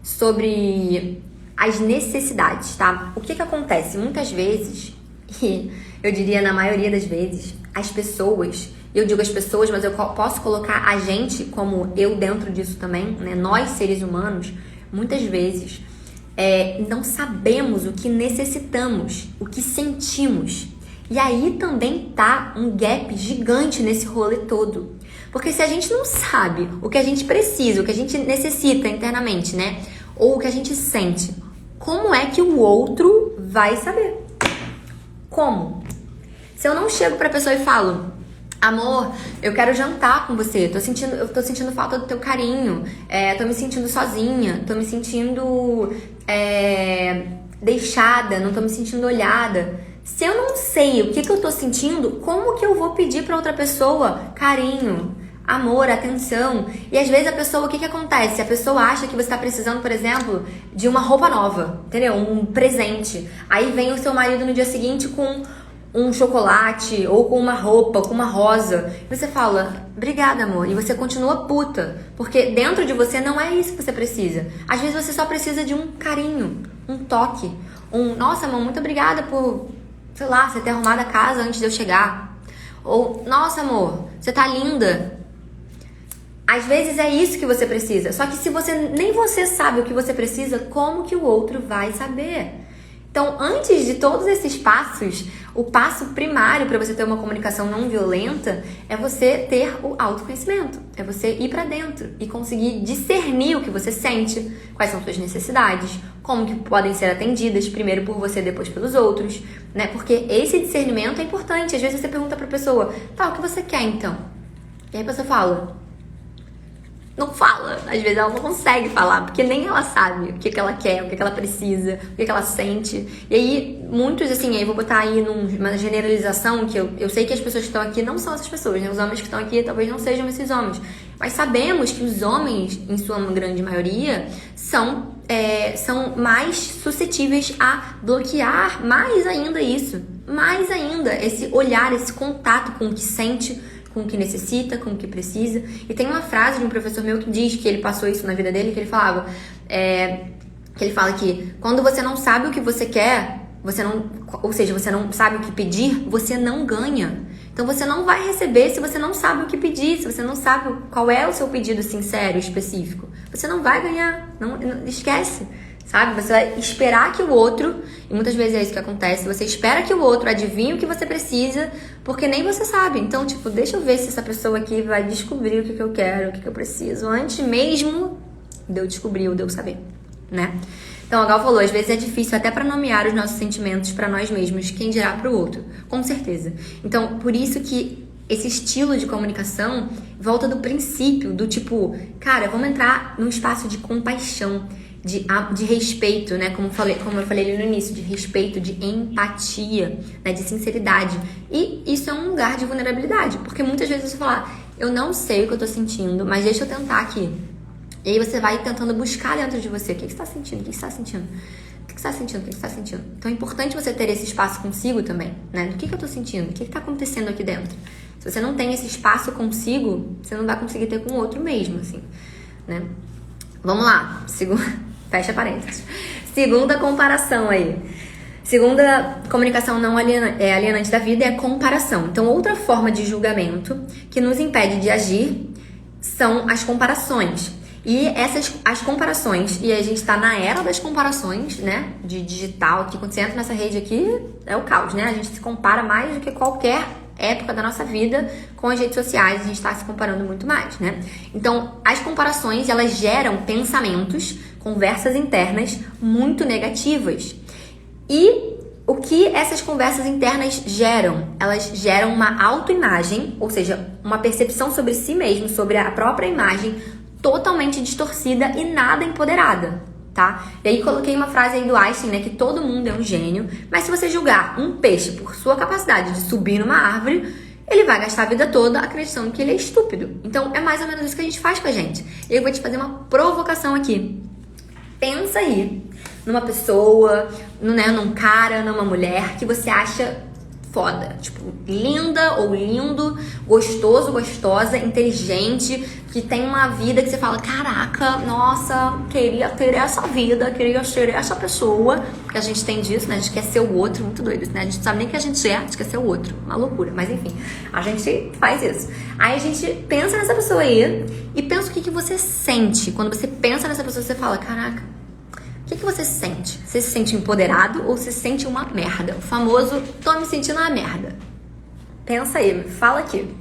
sobre as necessidades, tá? O que acontece? Muitas vezes, e eu diria na maioria das vezes, as pessoas, eu digo as pessoas, mas eu posso colocar a gente como eu dentro disso também, né? Nós, seres humanos, muitas vezes não sabemos o que necessitamos, o que sentimos. E aí também tá um gap gigante nesse rolê todo. Porque se a gente não sabe o que a gente precisa, o que a gente necessita internamente, né? Ou o que a gente sente, como é que o outro vai saber? Como? Se eu não chego pra pessoa e falo: amor, eu quero jantar com você, eu tô sentindo falta do teu carinho, tô me sentindo sozinha, tô me sentindo deixada, não tô me sentindo olhada. Se eu não sei o que eu tô sentindo, como que eu vou pedir pra outra pessoa carinho, amor, atenção? E às vezes a pessoa, o que acontece? A pessoa acha que você tá precisando, por exemplo, de uma roupa nova, entendeu? Um presente. Aí vem o seu marido no dia seguinte com um chocolate, ou com uma roupa, com uma rosa. E você fala: obrigada, amor. E você continua puta. Porque dentro de você não é isso que você precisa. Às vezes você só precisa de um carinho, um toque. Nossa, amor, muito obrigada por, sei lá, você ter arrumado a casa antes de eu chegar. Ou, nossa, amor, você tá linda. Às vezes é isso que você precisa. Só que se nem você sabe o que você precisa, como que o outro vai saber? Então, antes de todos esses passos, o passo primário para você ter uma comunicação não violenta é você ter o autoconhecimento. É você ir para dentro e conseguir discernir o que você sente, quais são suas necessidades, como que podem ser atendidas, primeiro por você, depois pelos outros, né? Porque esse discernimento é importante. Às vezes você pergunta pra pessoa, tá, o que você quer então? E aí a pessoa fala, não fala. Às vezes ela não consegue falar, porque nem ela sabe o que ela quer, o que ela precisa, o que ela sente. E aí, muitos, assim, aí vou botar aí numa generalização, que eu sei que as pessoas que estão aqui não são essas pessoas, né? Os homens que estão aqui talvez não sejam esses homens. Mas sabemos que os homens, em sua grande maioria, são mais suscetíveis a bloquear mais ainda isso. Mais ainda esse olhar, esse contato com o que sente, com o que necessita, com o que precisa. E tem uma frase de um professor meu que diz que ele passou isso na vida dele, que ele falava, que ele fala que quando você não sabe o que você quer, você não sabe o que pedir, você não ganha. Então você não vai receber se você não sabe o que pedir, se você não sabe qual é o seu pedido sincero, específico. Você não vai ganhar, não esquece. Sabe? Você vai esperar que o outro, e muitas vezes é isso que acontece, você espera que o outro adivinhe o que você precisa, porque nem você sabe. Então, tipo, deixa eu ver se essa pessoa aqui vai descobrir o que eu quero, o que eu preciso, antes mesmo de eu descobrir ou de eu saber, né? Então, a Gal falou, às vezes é difícil até para nomear os nossos sentimentos para nós mesmos, quem dirá para o outro, com certeza. Então, por isso que esse estilo de comunicação volta do princípio, do tipo, cara, vamos entrar num espaço de compaixão, de respeito, né? Como eu falei ali no início, de respeito, de empatia, né? De sinceridade. E isso é um lugar de vulnerabilidade, porque muitas vezes você fala, eu não sei o que eu tô sentindo, mas deixa eu tentar aqui. E aí você vai tentando buscar dentro de você, o que você tá sentindo, o que você tá sentindo, o que você tá sentindo, o que você tá sentindo. Então é importante você ter esse espaço consigo também, né? Do que eu tô sentindo, o que tá acontecendo aqui dentro. Se você não tem esse espaço consigo, você não vai conseguir ter com o outro mesmo, assim, né? Vamos lá, fecha parênteses. Segunda comparação aí. Segunda comunicação não alienante da vida é a comparação. Então, outra forma de julgamento que nos impede de agir são as comparações. E as comparações, e a gente tá na era das comparações, né? De digital, que quando você entra nessa rede aqui, é o caos, né? A gente se compara mais do que qualquer época da nossa vida com as redes sociais, a gente está se comparando muito mais, né? Então, as comparações, elas geram pensamentos, conversas internas muito negativas. E o que essas conversas internas geram? Elas geram uma autoimagem, ou seja, uma percepção sobre si mesmo, sobre a própria imagem, totalmente distorcida e nada empoderada, tá? E aí coloquei uma frase aí do Einstein, né, que todo mundo é um gênio, mas se você julgar um peixe por sua capacidade de subir numa árvore, ele vai gastar a vida toda acreditando que ele é estúpido. Então é mais ou menos isso que a gente faz com a gente. E eu vou te fazer uma provocação aqui. Pensa aí numa pessoa, num cara, numa mulher que você acha foda, tipo, linda ou lindo, gostoso, gostosa, inteligente, que tem uma vida que você fala, caraca, nossa, queria ter essa vida, queria ser essa pessoa, porque a gente tem disso, né? A gente quer ser o outro, muito doido, né? A gente sabe nem que a gente quer ser o outro, uma loucura, mas enfim, a gente faz isso. Aí a gente pensa nessa pessoa aí e pensa o que você sente. Quando você pensa nessa pessoa, você fala, caraca, o que você sente? Você se sente empoderado ou se sente uma merda? O famoso, tô me sentindo uma merda. Pensa aí, fala aqui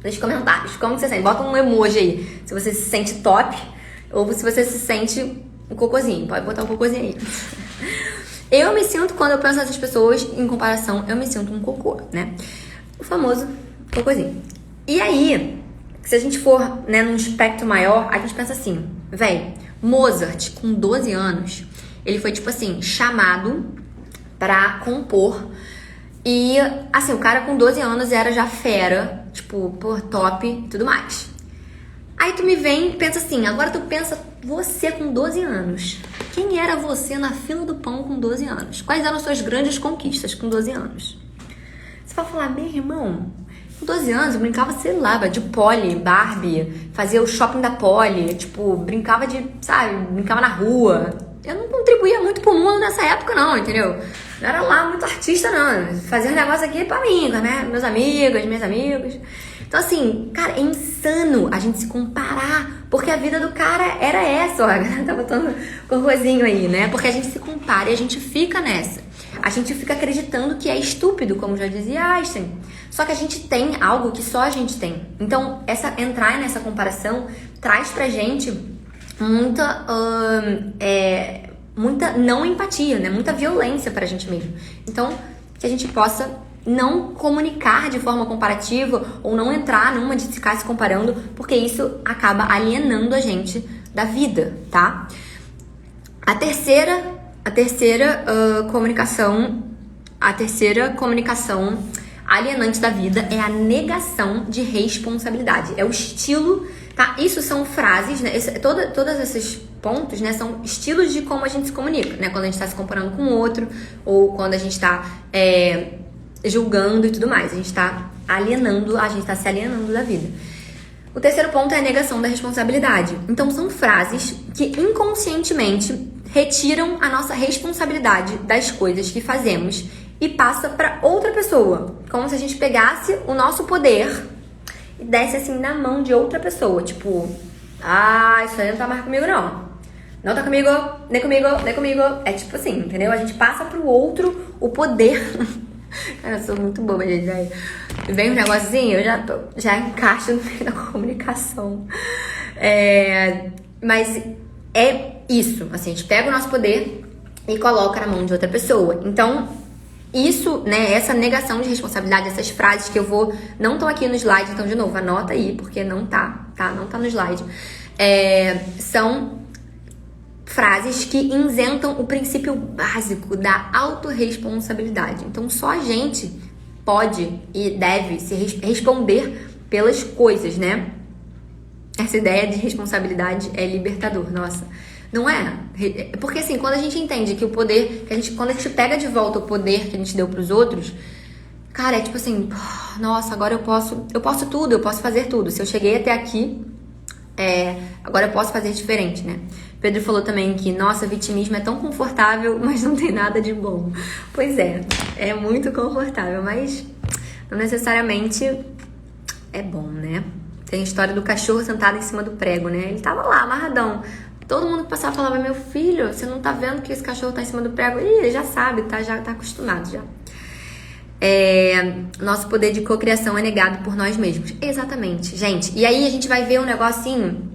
nos comentários, como você se sente? Bota um emoji aí, se você se sente top ou se você se sente um cocôzinho. Pode botar um cocôzinho aí. Eu me sinto, quando eu penso nessas pessoas, em comparação, eu me sinto um cocô, né? O famoso cocôzinho. E aí, se a gente for, né, num espectro maior, a gente pensa assim, véi, Mozart, com 12 anos, ele foi, tipo assim, chamado pra compor. E, assim, o cara com 12 anos era já fera, tipo, pô, top e tudo mais. Aí tu me vem e pensa assim, agora tu pensa você com 12 anos. Quem era você na fila do pão com 12 anos? Quais eram suas grandes conquistas com 12 anos? Você vai falar, meu irmão, com 12 anos eu brincava, sei lá, de Polly, Barbie, fazia o shopping da Polly, tipo, brincava brincava na rua. Eu não contribuía muito pro mundo nessa época não, entendeu? Não era lá muito artista não, fazia um negócio aqui pra mim, né? Meus amigos, minhas amigas. Então, assim, cara, é insano a gente se comparar, porque a vida do cara era essa, ó, tá botando corrozinho aí, né? Porque a gente se compara e a gente fica nessa. A gente fica acreditando que é estúpido, como já dizia Einstein. Só que a gente tem algo que só a gente tem. Então, entrar nessa comparação traz pra gente muita não empatia, né? Muita violência pra gente mesmo. Então, que a gente possa não comunicar de forma comparativa ou não entrar numa de ficar se comparando, porque isso acaba alienando a gente da vida, tá? A terceira comunicação alienante da vida é a negação de responsabilidade. É o estilo, tá? Isso são frases, né? Todos esses pontos, né, são estilos de como a gente se comunica, né? Quando a gente está se comparando com o outro ou quando a gente está julgando e tudo mais. A gente está se alienando da vida. O terceiro ponto é a negação da responsabilidade. Então, são frases que inconscientemente retiram a nossa responsabilidade das coisas que fazemos e passa para outra pessoa. Como se a gente pegasse o nosso poder e desse assim na mão de outra pessoa. Tipo, isso aí não tá mais comigo não. Não tá comigo, nem comigo, nem comigo. É tipo assim, entendeu? A gente passa pro outro o poder. Cara, eu sou muito boba, gente. Vem um negocinho, eu já encaixo no meio da comunicação. Mas é isso, assim, a gente pega o nosso poder e coloca na mão de outra pessoa. Então, isso, né, essa negação de responsabilidade, essas frases que não estão aqui no slide, então, de novo, anota aí, porque não tá? Não tá no slide. São frases que isentam o princípio básico da autorresponsabilidade. Então, só a gente pode e deve se responder pelas coisas, né? Essa ideia de responsabilidade é libertador, nossa. Não é? Porque assim, quando a gente entende que o poder, quando a gente pega de volta o poder que a gente deu pros outros, cara, é tipo assim, nossa, agora eu posso tudo, eu posso fazer tudo. Se eu cheguei até aqui, agora eu posso fazer diferente, né? Pedro falou também que, nossa, vitimismo é tão confortável, mas não tem nada de bom. Pois é muito confortável, mas não necessariamente é bom, né? Tem a história do cachorro sentado em cima do prego, né? Ele tava lá, amarradão. Todo mundo que passava falava, meu filho, você não tá vendo que esse cachorro tá em cima do prego? Ih, ele já sabe, tá? Já tá acostumado, já. Nosso poder de cocriação é negado por nós mesmos. Exatamente, gente. E aí a gente vai ver um negocinho.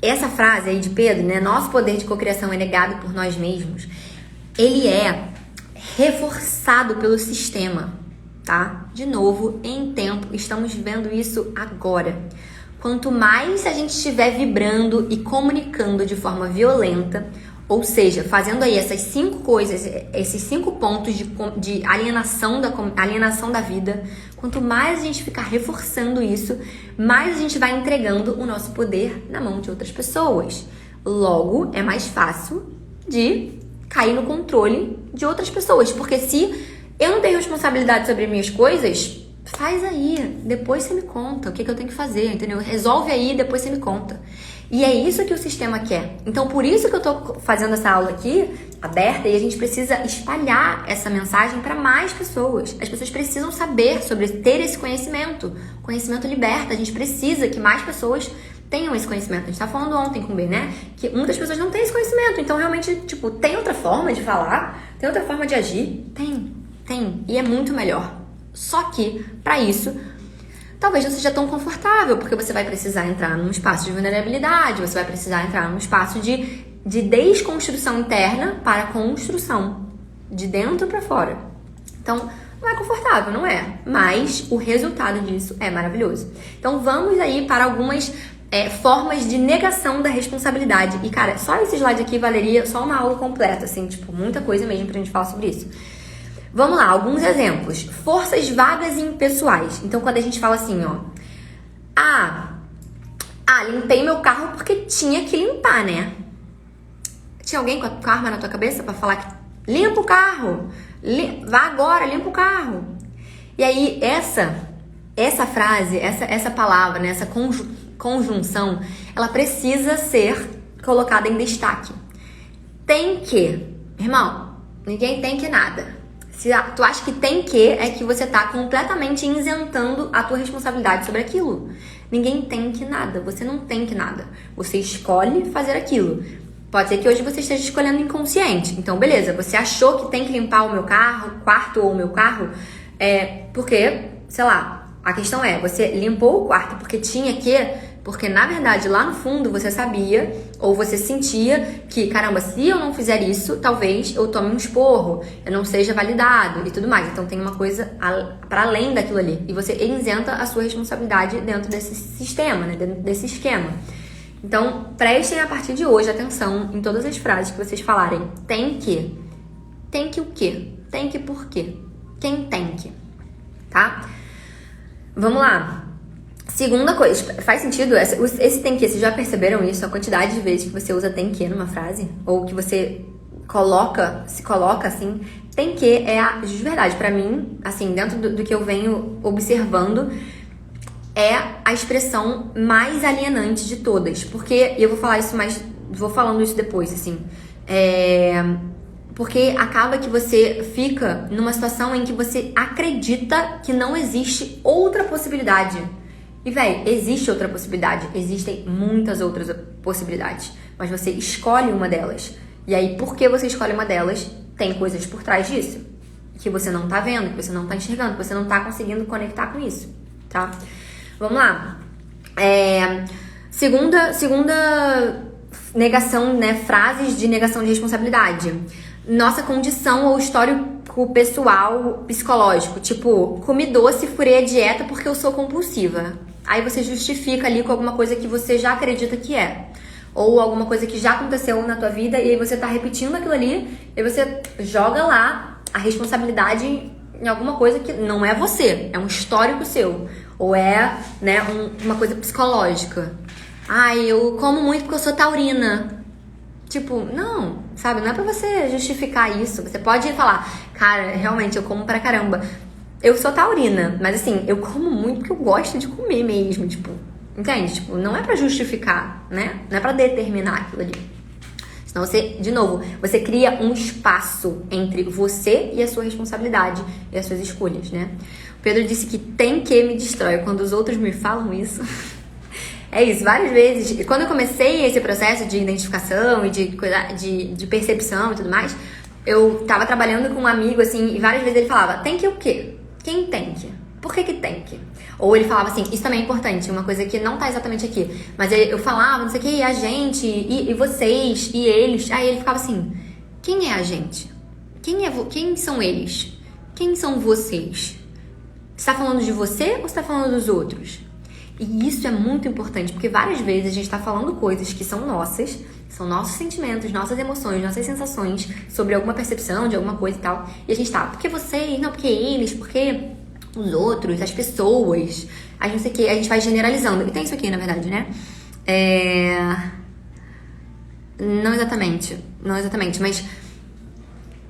Essa frase aí de Pedro, né? Nosso poder de cocriação é negado por nós mesmos. Ele é reforçado pelo sistema, tá? De novo, em tempo, estamos vendo isso agora. Quanto mais a gente estiver vibrando e comunicando de forma violenta, ou seja, fazendo aí essas 5 coisas, esses 5 pontos de alienação da vida, quanto mais a gente ficar reforçando isso, mais a gente vai entregando o nosso poder na mão de outras pessoas. Logo, é mais fácil de cair no controle de outras pessoas, porque se eu não tenho responsabilidade sobre minhas coisas, faz aí, depois você me conta o que eu tenho que fazer, entendeu? Resolve aí, depois você me conta. E é isso que o sistema quer. Então, por isso que eu tô fazendo essa aula aqui, aberta, e a gente precisa espalhar essa mensagem para mais pessoas. As pessoas precisam saber ter esse conhecimento. Conhecimento liberta. A gente precisa que mais pessoas tenham esse conhecimento. A gente tá falando ontem com o B, né? Que muitas pessoas não têm esse conhecimento. Então, realmente, tem outra forma de falar? Tem outra forma de agir? Tem. E é muito melhor. Só que, para isso, talvez não seja tão confortável, porque você vai precisar entrar num espaço de vulnerabilidade, você vai precisar entrar num espaço de desconstrução interna para construção, de dentro para fora. Então, não é confortável, não é? Mas o resultado disso é maravilhoso. Então, vamos aí para algumas formas de negação da responsabilidade. E, cara, só esse slide aqui valeria só uma aula completa, assim, muita coisa mesmo pra gente falar sobre isso. Vamos lá, alguns exemplos. Forças vagas e impessoais. Então, quando a gente fala assim, ó. Limpei meu carro porque tinha que limpar, né? Tinha alguém com a arma na tua cabeça pra falar que limpa o carro. Vá agora, limpa o carro. E aí, essa frase, essa palavra, né, essa conjunção, ela precisa ser colocada em destaque. Tem que. Irmão, ninguém tem que nada. Se tu acha que tem que, é que você tá completamente isentando a tua responsabilidade sobre aquilo. Ninguém tem que nada, você não tem que nada. Você escolhe fazer aquilo. Pode ser que hoje você esteja escolhendo inconsciente. Então, beleza, você achou que tem que limpar o meu carro, quarto ou o meu carro, porque, sei lá, a questão é, você limpou o quarto porque tinha que, porque na verdade lá no fundo você sabia ou você sentia que, caramba, se eu não fizer isso, talvez eu tome um esporro, eu não seja validado e tudo mais. Então tem uma coisa para além daquilo ali. E você isenta a sua responsabilidade dentro desse sistema, né? Dentro desse esquema. Então, prestem a partir de hoje atenção em todas as frases que vocês falarem. Tem que. Tem que o quê? Tem que por quê? Quem tem que? Tá? Vamos lá. Segunda coisa. Faz sentido? Esse tem que. Vocês já perceberam isso? A quantidade de vezes que você usa tem que numa frase? Ou que você se coloca assim. Tem que é de verdade. Pra mim, assim, dentro do que eu venho observando, é a expressão mais alienante de todas. Porque, e eu vou falar isso mais, vou falando isso depois, assim. Porque acaba que você fica numa situação em que você acredita que não existe outra possibilidade. E, véi, existe outra possibilidade. Existem muitas outras possibilidades. Mas você escolhe uma delas. E aí, porque você escolhe uma delas, tem coisas por trás disso. Que você não tá vendo, que você não tá enxergando, que você não tá conseguindo conectar com isso, tá? Vamos lá. Segunda negação, né? Frases de negação de responsabilidade. Nossa condição ou histórico pessoal psicológico. Tipo, comi doce, furei a dieta porque eu sou compulsiva. Aí você justifica ali com alguma coisa que você já acredita que é. Ou alguma coisa que já aconteceu na tua vida e aí você tá repetindo aquilo ali e você joga lá a responsabilidade em alguma coisa que não é você, é um histórico seu. Ou é, né, uma coisa psicológica. Eu como muito porque eu sou taurina. Tipo, não, sabe? Não é pra você justificar isso. Você pode falar, cara, realmente eu como pra caramba. Eu sou taurina, mas assim, eu como muito porque eu gosto de comer mesmo, tipo, entende? Tipo, não é pra justificar, né? Não é pra determinar aquilo ali. Senão você, de novo, você cria um espaço entre você e a sua responsabilidade e as suas escolhas, né? O Pedro disse que tem que me destrói. Quando os outros me falam isso... É isso, várias vezes. Quando eu comecei esse processo de identificação e de percepção e tudo mais, eu tava trabalhando com um amigo, assim, e várias vezes ele falava, tem que o quê? Quem tem que? Por que tem que? Ou ele falava assim, isso também é importante, uma coisa que não tá exatamente aqui. Mas eu falava, não sei o que, a gente, e vocês, e eles. Aí ele ficava assim, quem é a gente? Quem são eles? Quem são vocês? Você tá falando de você ou você tá falando dos outros? E isso é muito importante, porque várias vezes a gente está falando coisas que são nossas, são nossos sentimentos, nossas emoções, nossas sensações sobre alguma percepção de alguma coisa e tal. E a gente tá, porque vocês, não, porque eles, porque os outros, as pessoas, a gente não sei o que, a gente vai generalizando. E tem isso aqui, na verdade, né? Não exatamente, mas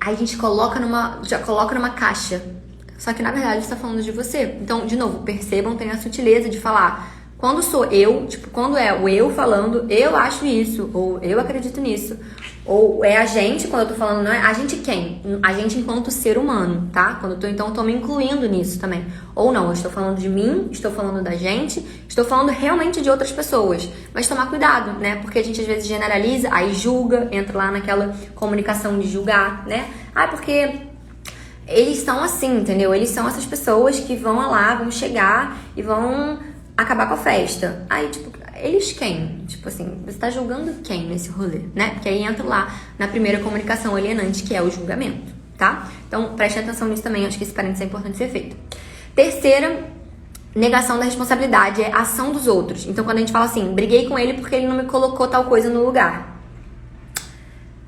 aí a gente já coloca numa caixa. Só que, na verdade, está falando de você. Então, de novo, percebam, tem a sutileza de falar. Quando sou eu, tipo, quando é o eu falando, eu acho isso, ou eu acredito nisso. Ou é a gente, quando eu tô falando, não é a gente quem? A gente enquanto ser humano, tá? Então eu tô me incluindo nisso também. Ou não, eu estou falando de mim, estou falando da gente, estou falando realmente de outras pessoas. Mas tomar cuidado, né? Porque a gente às vezes generaliza, aí julga, entra lá naquela comunicação de julgar, né? Porque... eles são assim, entendeu? Eles são essas pessoas que vão lá, vão chegar e vão acabar com a festa. Aí, tipo, eles quem? Tipo assim, você tá julgando quem nesse rolê, né? Porque aí entra lá na primeira comunicação alienante, que é o julgamento, tá? Então, preste atenção nisso também, acho que esse parênteses é importante ser feito. Terceira negação da responsabilidade é a ação dos outros. Então, quando a gente fala assim, briguei com ele porque ele não me colocou tal coisa no lugar.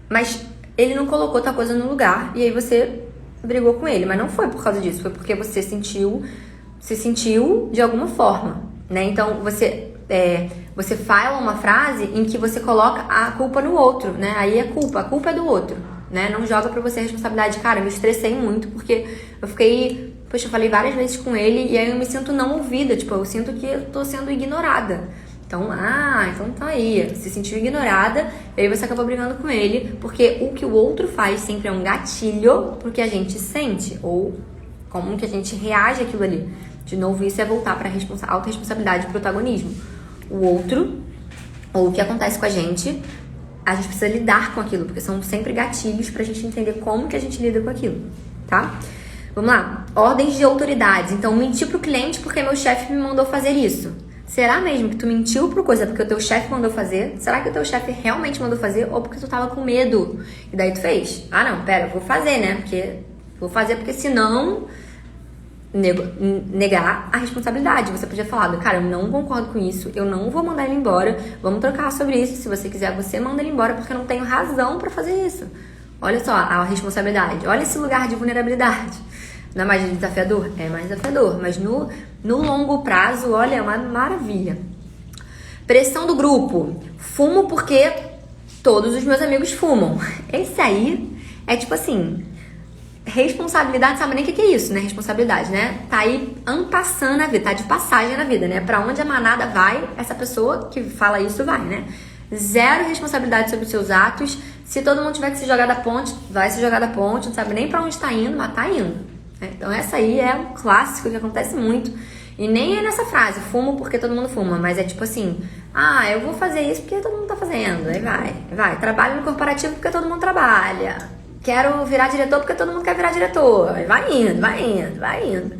Mas ele não colocou tal coisa no lugar e aí você... brigou com ele, mas não foi por causa disso, foi porque você se sentiu de alguma forma, né? Então, você fala uma frase em que você coloca a culpa no outro, né? Aí a culpa é do outro, né? Não joga pra você a responsabilidade. Cara, eu me estressei muito porque eu falei várias vezes com ele e aí eu me sinto não ouvida, tipo, eu sinto que eu tô sendo ignorada. Então, então tá aí. Se sentiu ignorada, e aí você acabou brigando com ele, porque o que o outro faz sempre é um gatilho pro que a gente sente, ou como que a gente reage àquilo ali. De novo, isso é voltar pra autorresponsabilidade e protagonismo. O outro, ou o que acontece com a gente precisa lidar com aquilo, porque são sempre gatilhos pra gente entender como que a gente lida com aquilo, tá? Vamos lá. Ordens de autoridades. Então, mentir pro cliente porque meu chefe me mandou fazer isso. Será mesmo que tu mentiu por coisa porque o teu chefe mandou fazer? Será que o teu chefe realmente mandou fazer ou porque tu tava com medo? E daí tu fez? Não, pera, eu vou fazer, né? Vou fazer porque senão negar a responsabilidade. Você podia falar, cara, eu não concordo com isso, eu não vou mandar ele embora, vamos trocar sobre isso. Se você quiser, você manda ele embora porque eu não tenho razão pra fazer isso. Olha só a responsabilidade. Olha esse lugar de vulnerabilidade. Não é mais desafiador? É mais desafiador, mas no longo prazo, olha, é uma maravilha. Pressão do grupo. Fumo porque todos os meus amigos fumam. Esse aí é tipo assim, responsabilidade, sabe nem o que é isso, né? Responsabilidade, né? Tá aí passando na vida, tá de passagem na vida, né? Pra onde a manada vai, essa pessoa que fala isso vai, né? Zero responsabilidade sobre os seus atos. Se todo mundo tiver que se jogar da ponte, vai se jogar da ponte, não sabe nem pra onde tá indo, mas tá indo. Então essa aí é um clássico que acontece muito. E nem é nessa frase, fumo porque todo mundo fuma, mas é tipo assim, eu vou fazer isso porque todo mundo tá fazendo. Aí vai. Trabalho no corporativo porque todo mundo trabalha. Quero virar diretor porque todo mundo quer virar diretor. Aí vai indo.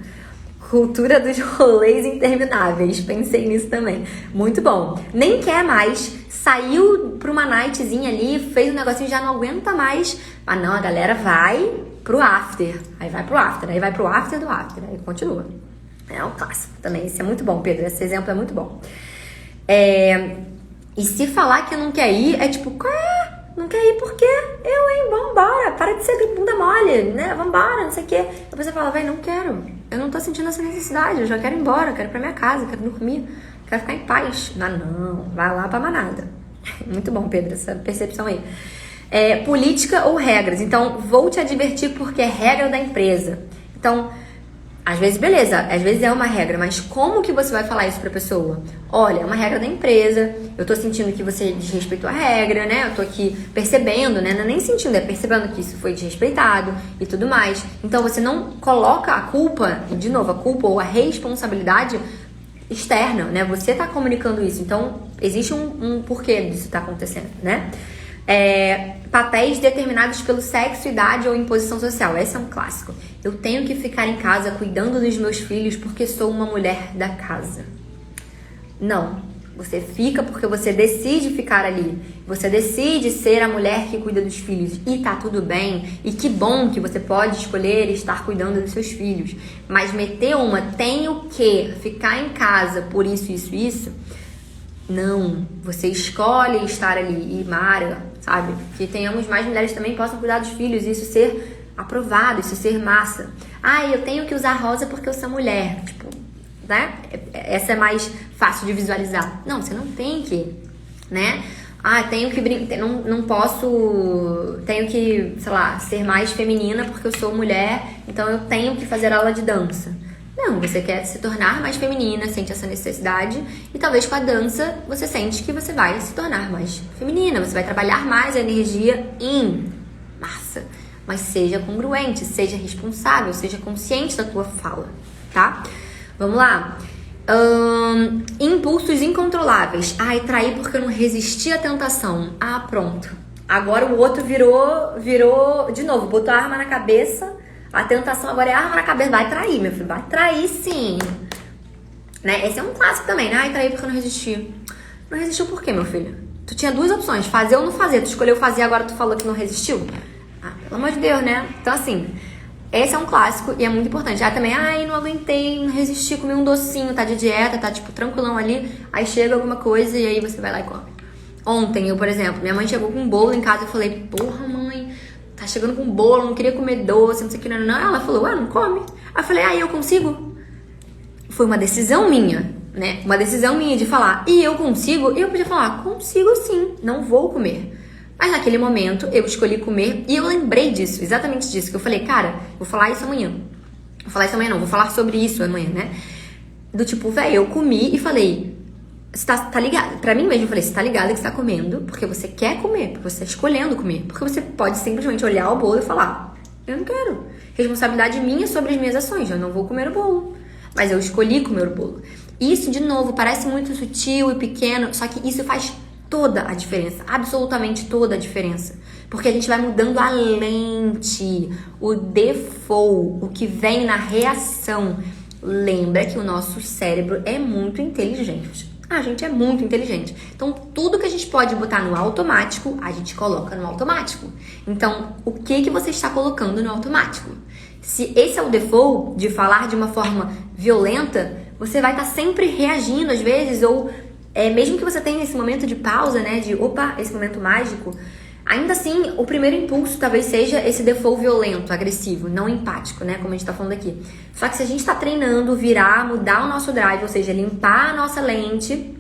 Cultura dos rolês intermináveis. Pensei nisso também. Muito bom. Nem quer mais. Saiu pra uma nightzinha ali, fez um negocinho, já não aguenta mais. Mas não, a galera vai pro after. Aí vai pro after. Aí vai pro after do after. Aí continua. É um clássico também. Isso é muito bom, Pedro. Esse exemplo é muito bom. E se falar que não quer ir, é tipo, não quer ir por quê? Vambora. Para de ser bunda mole, né? Vambora, não sei o quê. Depois você fala, não quero. Eu não tô sentindo essa necessidade. Eu já quero ir embora, quero ir pra minha casa, quero dormir, quero ficar em paz. Mas não, vai lá pra manada. Muito bom, Pedro, essa percepção aí. Política ou regras. Então, vou te advertir porque é regra da empresa. Então, às vezes, beleza, às vezes é uma regra, mas como que você vai falar isso pra pessoa? Olha, é uma regra da empresa, eu tô sentindo que você desrespeitou a regra, né? Eu tô aqui percebendo, né? Não é nem sentindo, é percebendo que isso foi desrespeitado e tudo mais. Então, você não coloca a culpa, de novo, a culpa ou a responsabilidade externa, né? Você tá comunicando isso, então existe um porquê disso tá acontecendo, né? Papéis determinados pelo sexo, idade ou imposição social. Esse é um clássico. Eu tenho que ficar em casa cuidando dos meus filhos porque sou uma mulher da casa. Não. Você fica porque você decide ficar ali. Você decide ser a mulher que cuida dos filhos. E tá tudo bem. E que bom que você pode escolher estar cuidando dos seus filhos. Mas meter tenho que ficar em casa por isso. Não. Você escolhe estar ali. E Mara, sabe? Que tenhamos mais mulheres que também possam cuidar dos filhos. E isso ser aprovado, isso ser massa. Eu tenho que usar rosa porque eu sou mulher. Tipo, né? Essa é mais fácil de visualizar. Não, você não tem que, né? Tenho que brincar, não posso, tenho que, sei lá, ser mais feminina porque eu sou mulher, então eu tenho que fazer aula de dança. Não, você quer se tornar mais feminina, sente essa necessidade e talvez com a dança você sente que você vai se tornar mais feminina, você vai trabalhar mais a energia em massa. Mas seja congruente, seja responsável, seja consciente da tua fala, tá? Vamos lá. Impulsos incontroláveis. Traí porque eu não resisti à tentação. Pronto. Agora o outro virou de novo, botou a arma na cabeça. A tentação agora é a arma na cabeça. Vai trair, meu filho. Vai trair, sim. Né? Esse é um clássico também, né? Traí porque eu não resisti. Não resistiu por quê, meu filho? Tu tinha duas opções, fazer ou não fazer. Tu escolheu fazer, agora tu falou que não resistiu? Pelo amor de Deus, né? Então, assim, esse é um clássico e é muito importante. Também, não aguentei, não resisti, comi um docinho, tá de dieta, tá, tipo, tranquilão ali. Aí chega alguma coisa e aí você vai lá e come. Ontem, eu, por exemplo, minha mãe chegou com um bolo em casa. Eu falei, porra, mãe, tá chegando com um bolo, não queria comer doce, não sei o que, não. Ela falou, não come. Aí eu falei, eu consigo? Foi uma decisão minha, né? Uma decisão minha de falar, e eu consigo? E eu podia falar, consigo sim, não vou comer. Mas naquele momento eu escolhi comer e eu lembrei disso, exatamente disso, que eu falei, cara, vou falar isso amanhã. Vou falar sobre isso amanhã, né? Do tipo, eu comi e falei, Você tá ligado? Pra mim mesmo, eu falei, você tá ligado que você tá comendo porque você quer comer, porque você tá escolhendo comer. Porque você pode simplesmente olhar o bolo e falar, eu não quero. Responsabilidade minha sobre as minhas ações, eu não vou comer o bolo. Mas eu escolhi comer o bolo. Isso, de novo, parece muito sutil e pequeno, só que isso faz toda a diferença, absolutamente toda a diferença. Porque a gente vai mudando a lente, o default, o que vem na reação. Lembra que o nosso cérebro é muito inteligente. A gente é muito inteligente. Então, tudo que a gente pode botar no automático, a gente coloca no automático. Então, o que você está colocando no automático? Se esse é o default de falar de uma forma violenta, você vai estar sempre reagindo às vezes, ou mesmo que você tenha esse momento de pausa, né, de opa, esse momento mágico, ainda assim, o primeiro impulso talvez seja esse default violento, agressivo, não empático, né, como a gente tá falando aqui. Só que se a gente tá treinando, mudar o nosso drive, ou seja, limpar a nossa lente,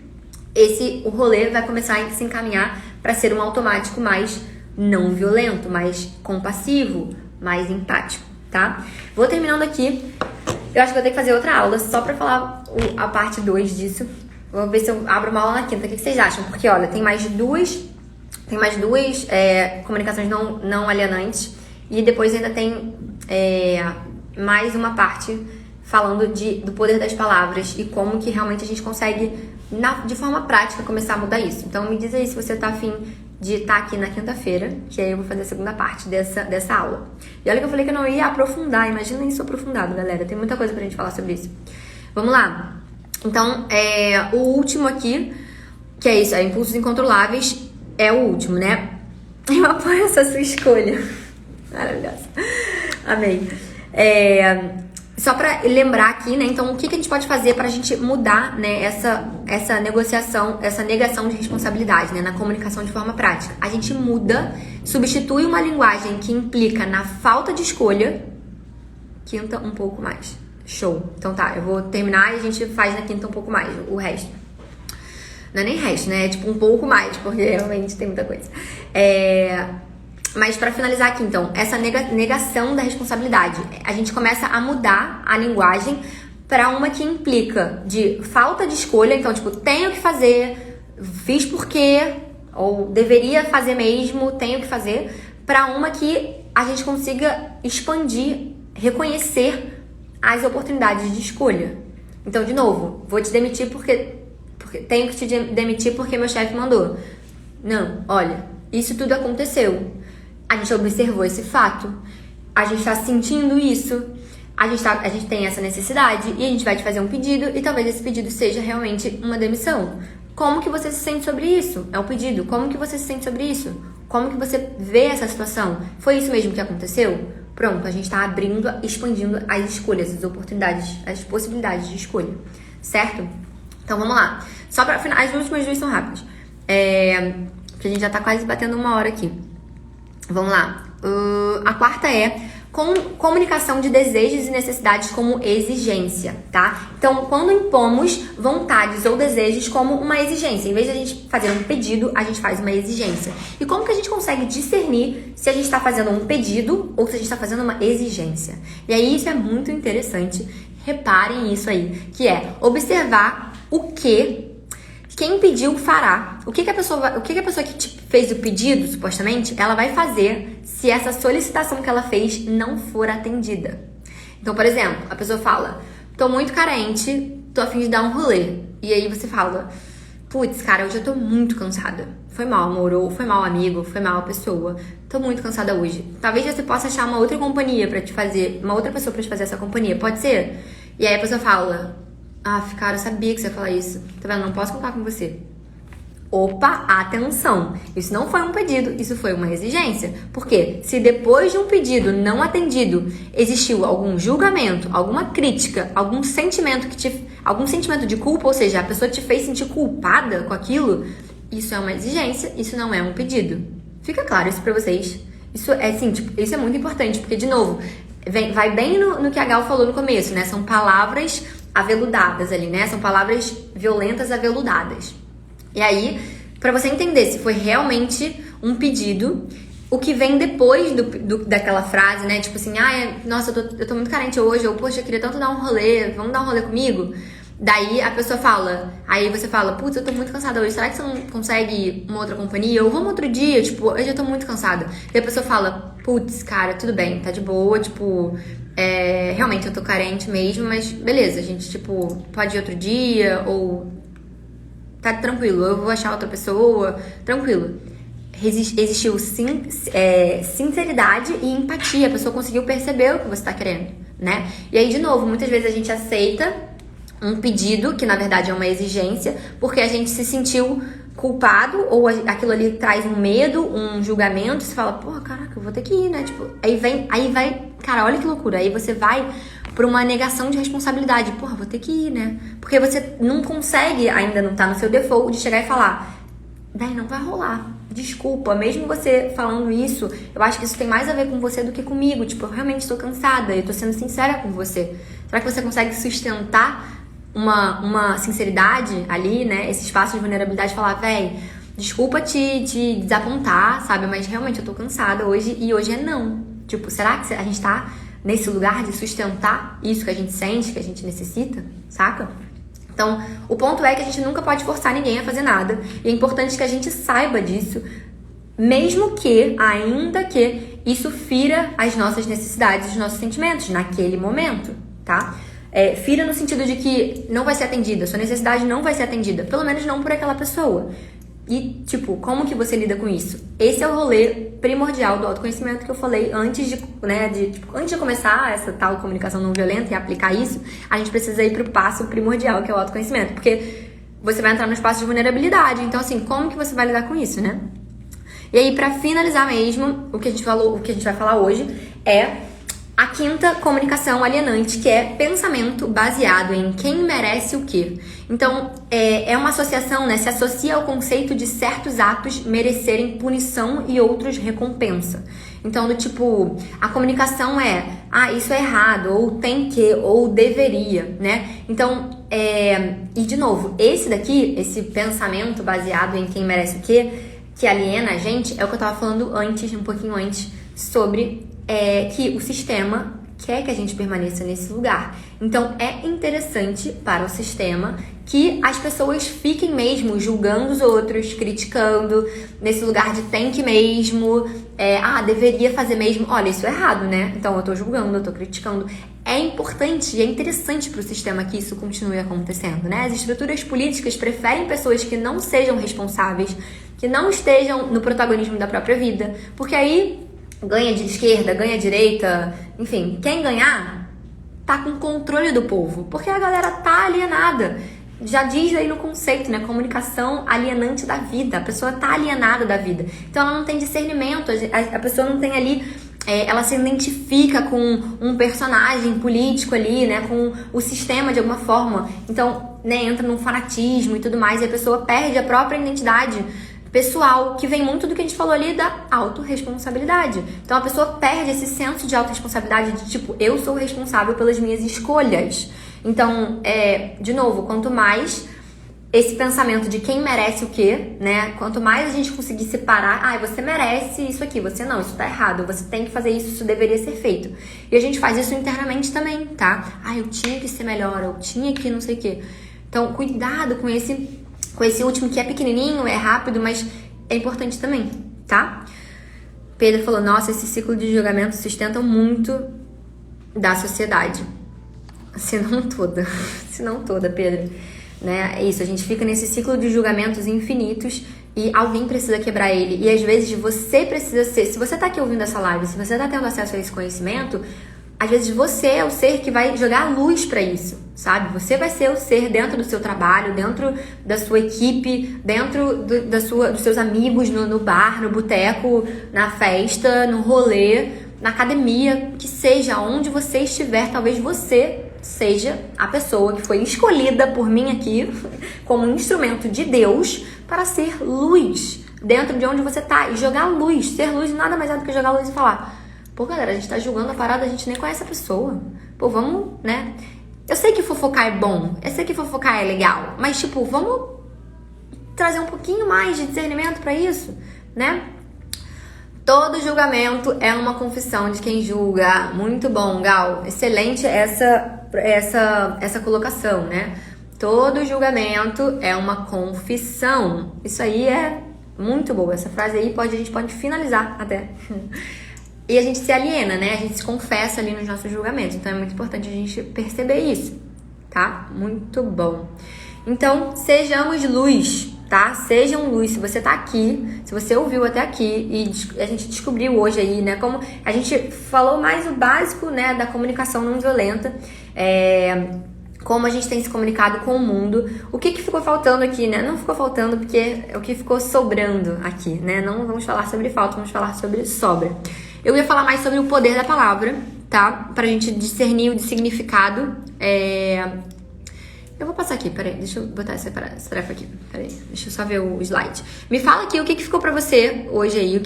o rolê vai começar a se encaminhar para ser um automático mais não violento, mais compassivo, mais empático, tá? Vou terminando aqui. Eu acho que vou ter que fazer outra aula só pra falar a parte 2 disso. Vou ver se eu abro uma aula na quinta. O que vocês acham? Porque, olha, tem mais duas comunicações não alienantes. E depois ainda tem mais uma parte falando do poder das palavras e como que realmente a gente consegue, de forma prática, começar a mudar isso. Então, me diz aí se você tá afim de estar aqui na quinta-feira, que aí eu vou fazer a segunda parte dessa aula. E olha que eu falei que eu não ia aprofundar. Imagina isso aprofundado, galera. Tem muita coisa pra gente falar sobre isso. Vamos lá. Então, o último aqui, que é isso, impulsos incontroláveis, é o último, né? Eu apoio essa sua escolha. Maravilhosa. Amei. Só pra lembrar aqui, né? Então, o que a gente pode fazer pra gente mudar, né, essa negociação, essa negação de responsabilidade, né, na comunicação de forma prática? A gente substitui uma linguagem que implica na falta de escolha. Quinta, um pouco mais. Show. Então tá, eu vou terminar e a gente faz na quinta um pouco mais, o resto. Não é nem resto, né? É tipo um pouco mais, porque realmente tem muita coisa. Mas pra finalizar aqui, então, essa negação da responsabilidade. A gente começa a mudar a linguagem pra uma que implica de falta de escolha. Então, tipo, tenho que fazer, fiz porque, ou deveria fazer mesmo, tenho que fazer. Pra uma que a gente consiga expandir, reconhecer as oportunidades de escolha. Então, de novo, vou te demitir porque tenho que te demitir porque meu chefe mandou. Não, olha, isso tudo aconteceu. A gente observou esse fato. A gente está sentindo isso. A gente tem essa necessidade e a gente vai te fazer um pedido e talvez esse pedido seja realmente uma demissão. Como que você se sente sobre isso? É o pedido. Como que você se sente sobre isso? Como que você vê essa situação? Foi isso mesmo que aconteceu? Pronto, a gente está abrindo, expandindo as escolhas, as oportunidades, as possibilidades de escolha. Certo? Então vamos lá. Só para final, as últimas duas são rápidas. Porque a gente já tá quase batendo 1 hora aqui. Vamos lá. A quarta é comunicação de desejos e necessidades como exigência, tá? Então, quando impomos vontades ou desejos como uma exigência, em vez de a gente fazer um pedido, a gente faz uma exigência. E como que a gente consegue discernir se a gente está fazendo um pedido ou se a gente está fazendo uma exigência? E aí, isso é muito interessante. Reparem isso aí, que é observar o que quem pediu fará. O que a pessoa que te fez o pedido, supostamente, ela vai fazer se essa solicitação que ela fez não for atendida. Então, por exemplo, a pessoa fala, tô muito carente, tô a fim de dar um rolê. E aí você fala, putz, cara, hoje eu tô muito cansada. Foi mal, amor, ou foi mal, amigo, foi mal, pessoa. Tô muito cansada hoje. Talvez você possa achar uma outra companhia pra te fazer, uma outra pessoa pra te fazer essa companhia, pode ser? E aí a pessoa fala, cara, eu sabia que você ia falar isso. Tá vendo? Não posso contar com você. Opa, atenção. Isso não foi um pedido, isso foi uma exigência. Porque se depois de um pedido não atendido existiu algum julgamento, alguma crítica, algum sentimento de culpa, ou seja, a pessoa te fez sentir culpada com aquilo, isso é uma exigência, isso não é um pedido. Fica claro isso pra vocês. Isso é muito importante, porque, de novo, vai bem no que a Gal falou no começo, né? São palavras aveludadas ali, né? São palavras violentas aveludadas. E aí, pra você entender se foi realmente um pedido, o que vem depois daquela frase, né? Tipo assim, nossa, eu tô muito carente hoje, ou poxa, eu queria tanto dar um rolê, vamos dar um rolê comigo? Daí a pessoa fala, aí você fala, putz, eu tô muito cansada hoje, será que você não consegue uma outra companhia? Ou vamos outro dia, tipo, hoje eu tô muito cansada. Daí a pessoa fala, putz, cara, tudo bem, tá de boa, tipo, realmente eu tô carente mesmo, mas beleza, a gente, tipo, pode ir outro dia, ou tá tranquilo, eu vou achar outra pessoa, tranquilo. Existiu sinceridade e empatia, a pessoa conseguiu perceber o que você tá querendo, né? E aí, de novo, muitas vezes a gente aceita um pedido, que na verdade é uma exigência, porque a gente se sentiu culpado, ou aquilo ali traz um medo, um julgamento, você fala, porra, caraca, eu vou ter que ir, né? Tipo, aí vai, cara, olha que loucura, aí você vai por uma negação de responsabilidade, porra, vou ter que ir, né? Porque você não consegue, ainda não tá no seu default, de chegar e falar, daí não vai rolar, desculpa, mesmo você falando isso, eu acho que isso tem mais a ver com você do que comigo, tipo, eu realmente estou cansada, eu tô sendo sincera com você. Será que você consegue sustentar uma sinceridade ali, né? Esse espaço de vulnerabilidade, falar, véi, desculpa te desapontar, sabe? Mas realmente eu tô cansada hoje e hoje é não. Tipo, será que a gente tá nesse lugar de sustentar isso que a gente sente, que a gente necessita, saca? Então, o ponto é que a gente nunca pode forçar ninguém a fazer nada. E é importante que a gente saiba disso, mesmo que, ainda que isso fira as nossas necessidades, os nossos sentimentos naquele momento, tá? Fira no sentido de que não vai ser atendida, sua necessidade não vai ser atendida, pelo menos não por aquela pessoa. E, tipo, como que você lida com isso? Esse é o rolê primordial do autoconhecimento que eu falei antes antes de começar essa tal comunicação não violenta e aplicar isso, a gente precisa ir pro passo primordial, que é o autoconhecimento, porque você vai entrar no espaço de vulnerabilidade. Então, assim, como que você vai lidar com isso, né? E aí, pra finalizar mesmo, o que a gente vai falar hoje é a quinta comunicação alienante, que é pensamento baseado em quem merece o quê. Então, é uma associação, né? Se associa ao conceito de certos atos merecerem punição e outros recompensa. Então, do tipo, a comunicação isso é errado, ou tem que, ou deveria, né? Então, e de novo, esse pensamento baseado em quem merece o quê, que aliena a gente, é o que eu tava falando um pouquinho antes, sobre que o sistema quer que a gente permaneça nesse lugar. Então, é interessante para o sistema que as pessoas fiquem mesmo julgando os outros, criticando, nesse lugar de tem que mesmo, deveria fazer mesmo. Olha, isso é errado, né? Então, eu tô julgando, eu tô criticando. É importante e é interessante para o sistema que isso continue acontecendo, né? As estruturas políticas preferem pessoas que não sejam responsáveis, que não estejam no protagonismo da própria vida, porque aí ganha de esquerda, ganha direita, enfim, quem ganhar tá com controle do povo, porque a galera tá alienada. Já diz aí no conceito, né? Comunicação alienante da vida. A pessoa tá alienada da vida. Então ela não tem discernimento, a pessoa não tem ali, ela se identifica com um personagem político ali, né? Com o sistema de alguma forma. Então, né, entra num fanatismo e tudo mais, e a pessoa perde a própria identidade pessoal, que vem muito do que a gente falou ali da autorresponsabilidade. Então a pessoa perde esse senso de autorresponsabilidade de tipo, eu sou responsável pelas minhas escolhas. Então, de novo, quanto mais esse pensamento de quem merece o quê, né? Quanto mais a gente conseguir separar, você merece isso aqui, você não, isso tá errado, você tem que fazer isso, isso deveria ser feito. E a gente faz isso internamente também, tá? Eu tinha que ser melhor, eu tinha que não sei o quê. Então, cuidado com esse último que é pequenininho, é rápido, mas é importante também, tá? Pedro falou, nossa, esse ciclo de julgamento sustenta muito da sociedade. Se não toda, Pedro. Né? É isso, a gente fica nesse ciclo de julgamentos infinitos e alguém precisa quebrar ele. E às vezes você precisa ser, se você tá aqui ouvindo essa live, se você tá tendo acesso a esse conhecimento, às vezes você é o ser que vai jogar a luz pra isso, sabe? Você vai ser o ser dentro do seu trabalho, dentro da sua equipe, dentro dos seus amigos, no bar, no boteco, na festa, no rolê, na academia, que seja, onde você estiver, talvez você seja a pessoa que foi escolhida por mim aqui como um instrumento de Deus para ser luz dentro de onde você tá e jogar luz. Ser luz nada mais é do que jogar luz e falar, pô, galera, a gente tá julgando a parada, a gente nem conhece a pessoa. Pô, vamos, né? Eu sei que fofocar é bom, eu sei que fofocar é legal, mas, tipo, vamos trazer um pouquinho mais de discernimento pra isso, né? Todo julgamento é uma confissão de quem julga. Muito bom, Gal. Excelente essa colocação, né? Todo julgamento é uma confissão. Isso aí é muito boa. Essa frase aí a gente pode finalizar até. E a gente se aliena, né? A gente se confessa ali nos nossos julgamentos. Então é muito importante a gente perceber isso, tá? Muito bom. Então, sejamos luz, tá? Sejam luz. Se você tá aqui, se você ouviu até aqui e a gente descobriu hoje aí, né? Como a gente falou mais o básico, né? Da comunicação não violenta. Como a gente tem se comunicado com o mundo. O que ficou faltando aqui, né? Não ficou faltando porque é o que ficou sobrando aqui, né? Não vamos falar sobre falta, vamos falar sobre sobra. Eu ia falar mais sobre o poder da palavra, tá? Pra gente discernir o significado. Eu vou passar aqui, peraí, deixa eu botar essa tarefa aqui, peraí, deixa eu só ver o slide. Me fala aqui o que ficou pra você hoje aí,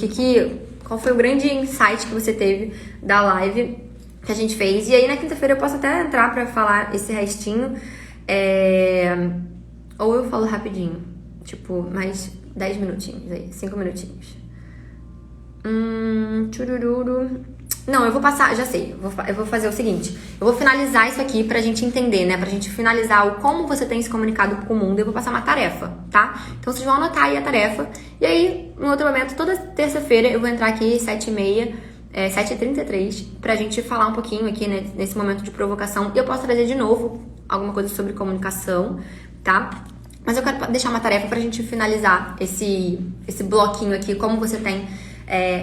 qual foi o grande insight que você teve da live que a gente fez. E aí na quinta-feira eu posso até entrar pra falar esse restinho, ou eu falo rapidinho, tipo, mais 10 minutinhos aí, 5 minutinhos. Churururu. Não, eu vou passar, já sei, eu vou fazer o seguinte, eu vou finalizar isso aqui pra gente entender, né, pra gente finalizar o como você tem se comunicado com o mundo. Eu vou passar uma tarefa, tá? Então vocês vão anotar aí a tarefa, e aí, em outro momento, toda terça-feira eu vou entrar aqui 7h30, 7h33, pra gente falar um pouquinho aqui, né, nesse momento de provocação. E eu posso trazer de novo alguma coisa sobre comunicação, tá? Mas eu quero deixar uma tarefa pra gente finalizar esse bloquinho aqui, como você tem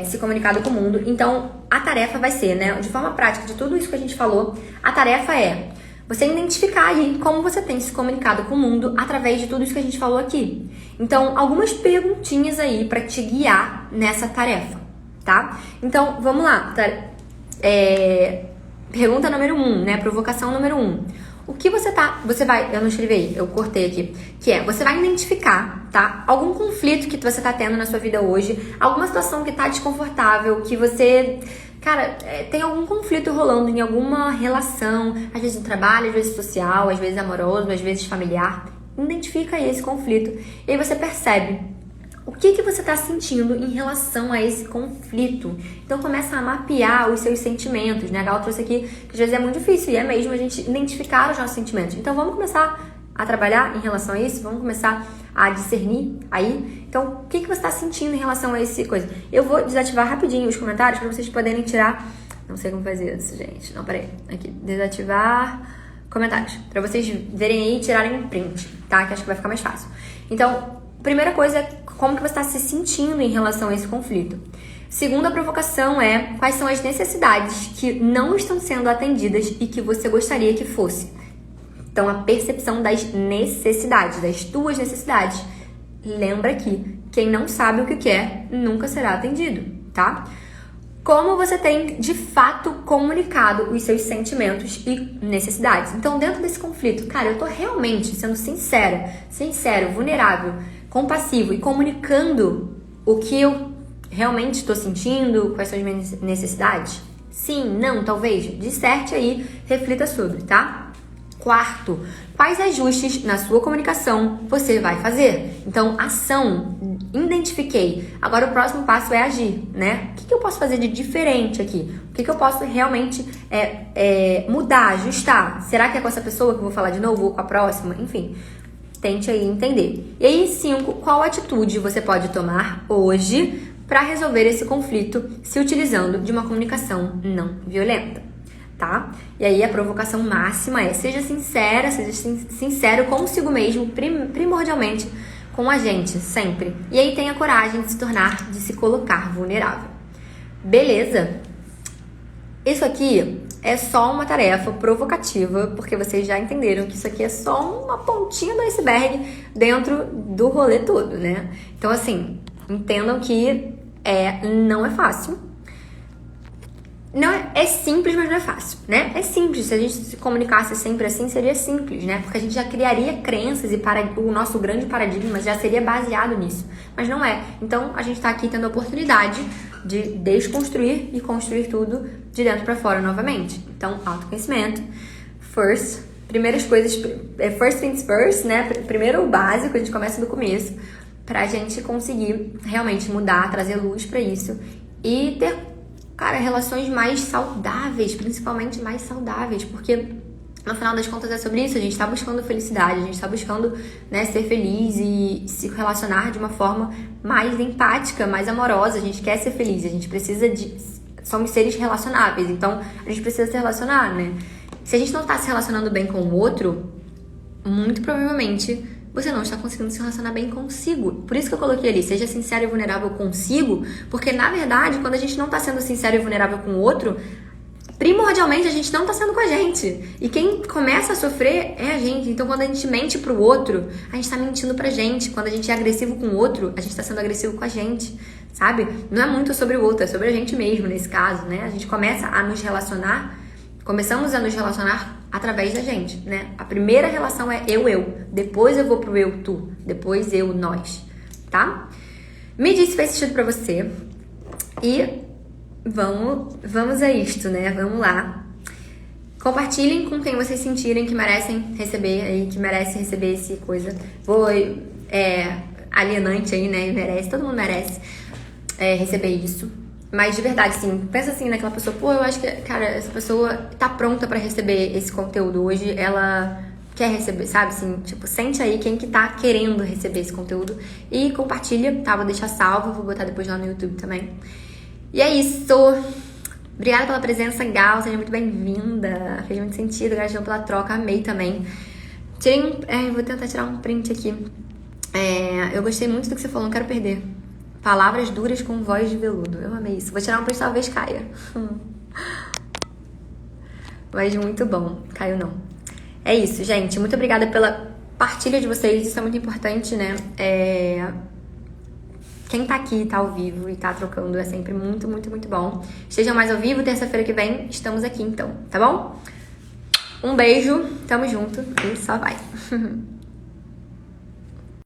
se comunicado com o mundo. Então, a tarefa vai ser, né, de forma prática, de tudo isso que a gente falou, a tarefa é você identificar aí como você tem se comunicado com o mundo através de tudo isso que a gente falou aqui. Então, algumas perguntinhas aí pra te guiar nessa tarefa, tá? Então, vamos lá. Pergunta número 1, né, provocação número 1. O que você vai, eu não escrevi aí, eu cortei aqui, que é, você vai identificar, tá? Algum conflito que você tá tendo na sua vida hoje, alguma situação que tá desconfortável, que você, cara, tem algum conflito rolando em alguma relação, às vezes no trabalho, às vezes social, às vezes amoroso, às vezes familiar. Identifica aí esse conflito e aí você percebe o que você está sentindo em relação a esse conflito. Então começa a mapear os seus sentimentos, né? A Gal trouxe aqui que às vezes é muito difícil e é mesmo a gente identificar os nossos sentimentos. Então vamos começar a trabalhar em relação a isso, vamos começar a discernir aí. Então o que você está sentindo em relação a esse coisa? Eu vou desativar rapidinho os comentários para vocês poderem tirar. Não sei como fazer isso, gente. Não, peraí. Aqui, desativar comentários. Para vocês verem aí e tirarem um print, tá? Que acho que vai ficar mais fácil. Então, primeira coisa é como que você está se sentindo em relação a esse conflito. Segunda provocação é quais são as necessidades que não estão sendo atendidas e que você gostaria que fosse. Então, a percepção das necessidades, das tuas necessidades. Lembra que quem não sabe o que quer nunca será atendido, tá? Como você tem, de fato, comunicado os seus sentimentos e necessidades. Então, dentro desse conflito, cara, eu tô realmente sendo sincero, vulnerável, compassivo e comunicando o que eu realmente estou sentindo, quais são as minhas necessidades? Sim, não, talvez. Disserte aí, reflita sobre, tá? Quarto, quais ajustes na sua comunicação você vai fazer? Então, ação, identifiquei. Agora o próximo passo é agir, né? O que eu posso fazer de diferente aqui? O que eu posso realmente mudar, ajustar? Será que é com essa pessoa que eu vou falar de novo ou com a próxima? Enfim, tente aí entender. E aí, 5, qual atitude você pode tomar hoje para resolver esse conflito se utilizando de uma comunicação não violenta? Tá? E aí a provocação máxima é seja sincero consigo mesmo, primordialmente com a gente, sempre. E aí tenha coragem de se colocar vulnerável. Beleza? Isso aqui é só uma tarefa provocativa, porque vocês já entenderam que isso aqui é só uma pontinha do iceberg dentro do rolê todo, né? Então, assim, entendam que não é fácil. Não é simples, mas não é fácil, né? É simples, se a gente se comunicasse sempre assim, seria simples, né? Porque a gente já criaria crenças e o nosso grande paradigma já seria baseado nisso. Mas não é. Então, a gente tá aqui tendo a oportunidade de desconstruir e construir tudo de dentro pra fora novamente. Então, autoconhecimento, primeiras coisas, first things first, né? Primeiro o básico, a gente começa do começo, pra gente conseguir realmente mudar, trazer luz pra isso e ter, cara, relações mais saudáveis, principalmente mais saudáveis, porque no final das contas é sobre isso, a gente tá buscando felicidade, a gente tá buscando, né, ser feliz e se relacionar de uma forma mais empática, mais amorosa, a gente quer ser feliz, a gente precisa de... Somos seres relacionáveis, então a gente precisa se relacionar, né? Se a gente não tá se relacionando bem com o outro, muito provavelmente você não está conseguindo se relacionar bem consigo. Por isso que eu coloquei ali, seja sincero e vulnerável consigo, porque na verdade, quando a gente não tá sendo sincero e vulnerável com o outro, primordialmente a gente não tá sendo com a gente. E quem começa a sofrer é a gente. Então quando a gente mente pro outro, a gente tá mentindo pra gente. Quando a gente é agressivo com o outro, a gente tá sendo agressivo com a gente, sabe? Não é muito sobre o outro, é sobre a gente mesmo nesse caso, né? A gente começa a nos relacionar, começamos a nos relacionar através da gente, né? A primeira relação é eu. Depois eu vou pro eu, tu. Depois eu, nós, tá? Me diz se fez sentido pra você. E vamos a isto, né? Vamos lá. Compartilhem com quem vocês sentirem que merecem receber aí, que merece receber esse coisa. Alienante aí, né? Merece, todo mundo merece receber isso. Mas de verdade, assim, pensa assim naquela pessoa, pô, eu acho que, cara, essa pessoa tá pronta pra receber esse conteúdo hoje, ela quer receber, sabe, assim, tipo, sente aí quem que tá querendo receber esse conteúdo e compartilha, tá? Vou deixar salvo, vou botar depois lá no YouTube também. E é isso! Obrigada pela presença, Gal, seja muito bem-vinda, fez muito sentido, gratidão pela troca, amei também. Vou tentar tirar um print aqui. Eu gostei muito do que você falou, não quero perder. Palavras duras com voz de veludo. Eu amei isso. Vou tirar um print, talvez caia. Mas muito bom. Caiu não. É isso, gente. Muito obrigada pela partilha de vocês. Isso é muito importante, né? Quem tá aqui, tá ao vivo e tá trocando é sempre muito, muito, muito bom. Estejam mais ao vivo. Terça-feira que vem estamos aqui, então. Tá bom? Um beijo. Tamo junto. E só vai.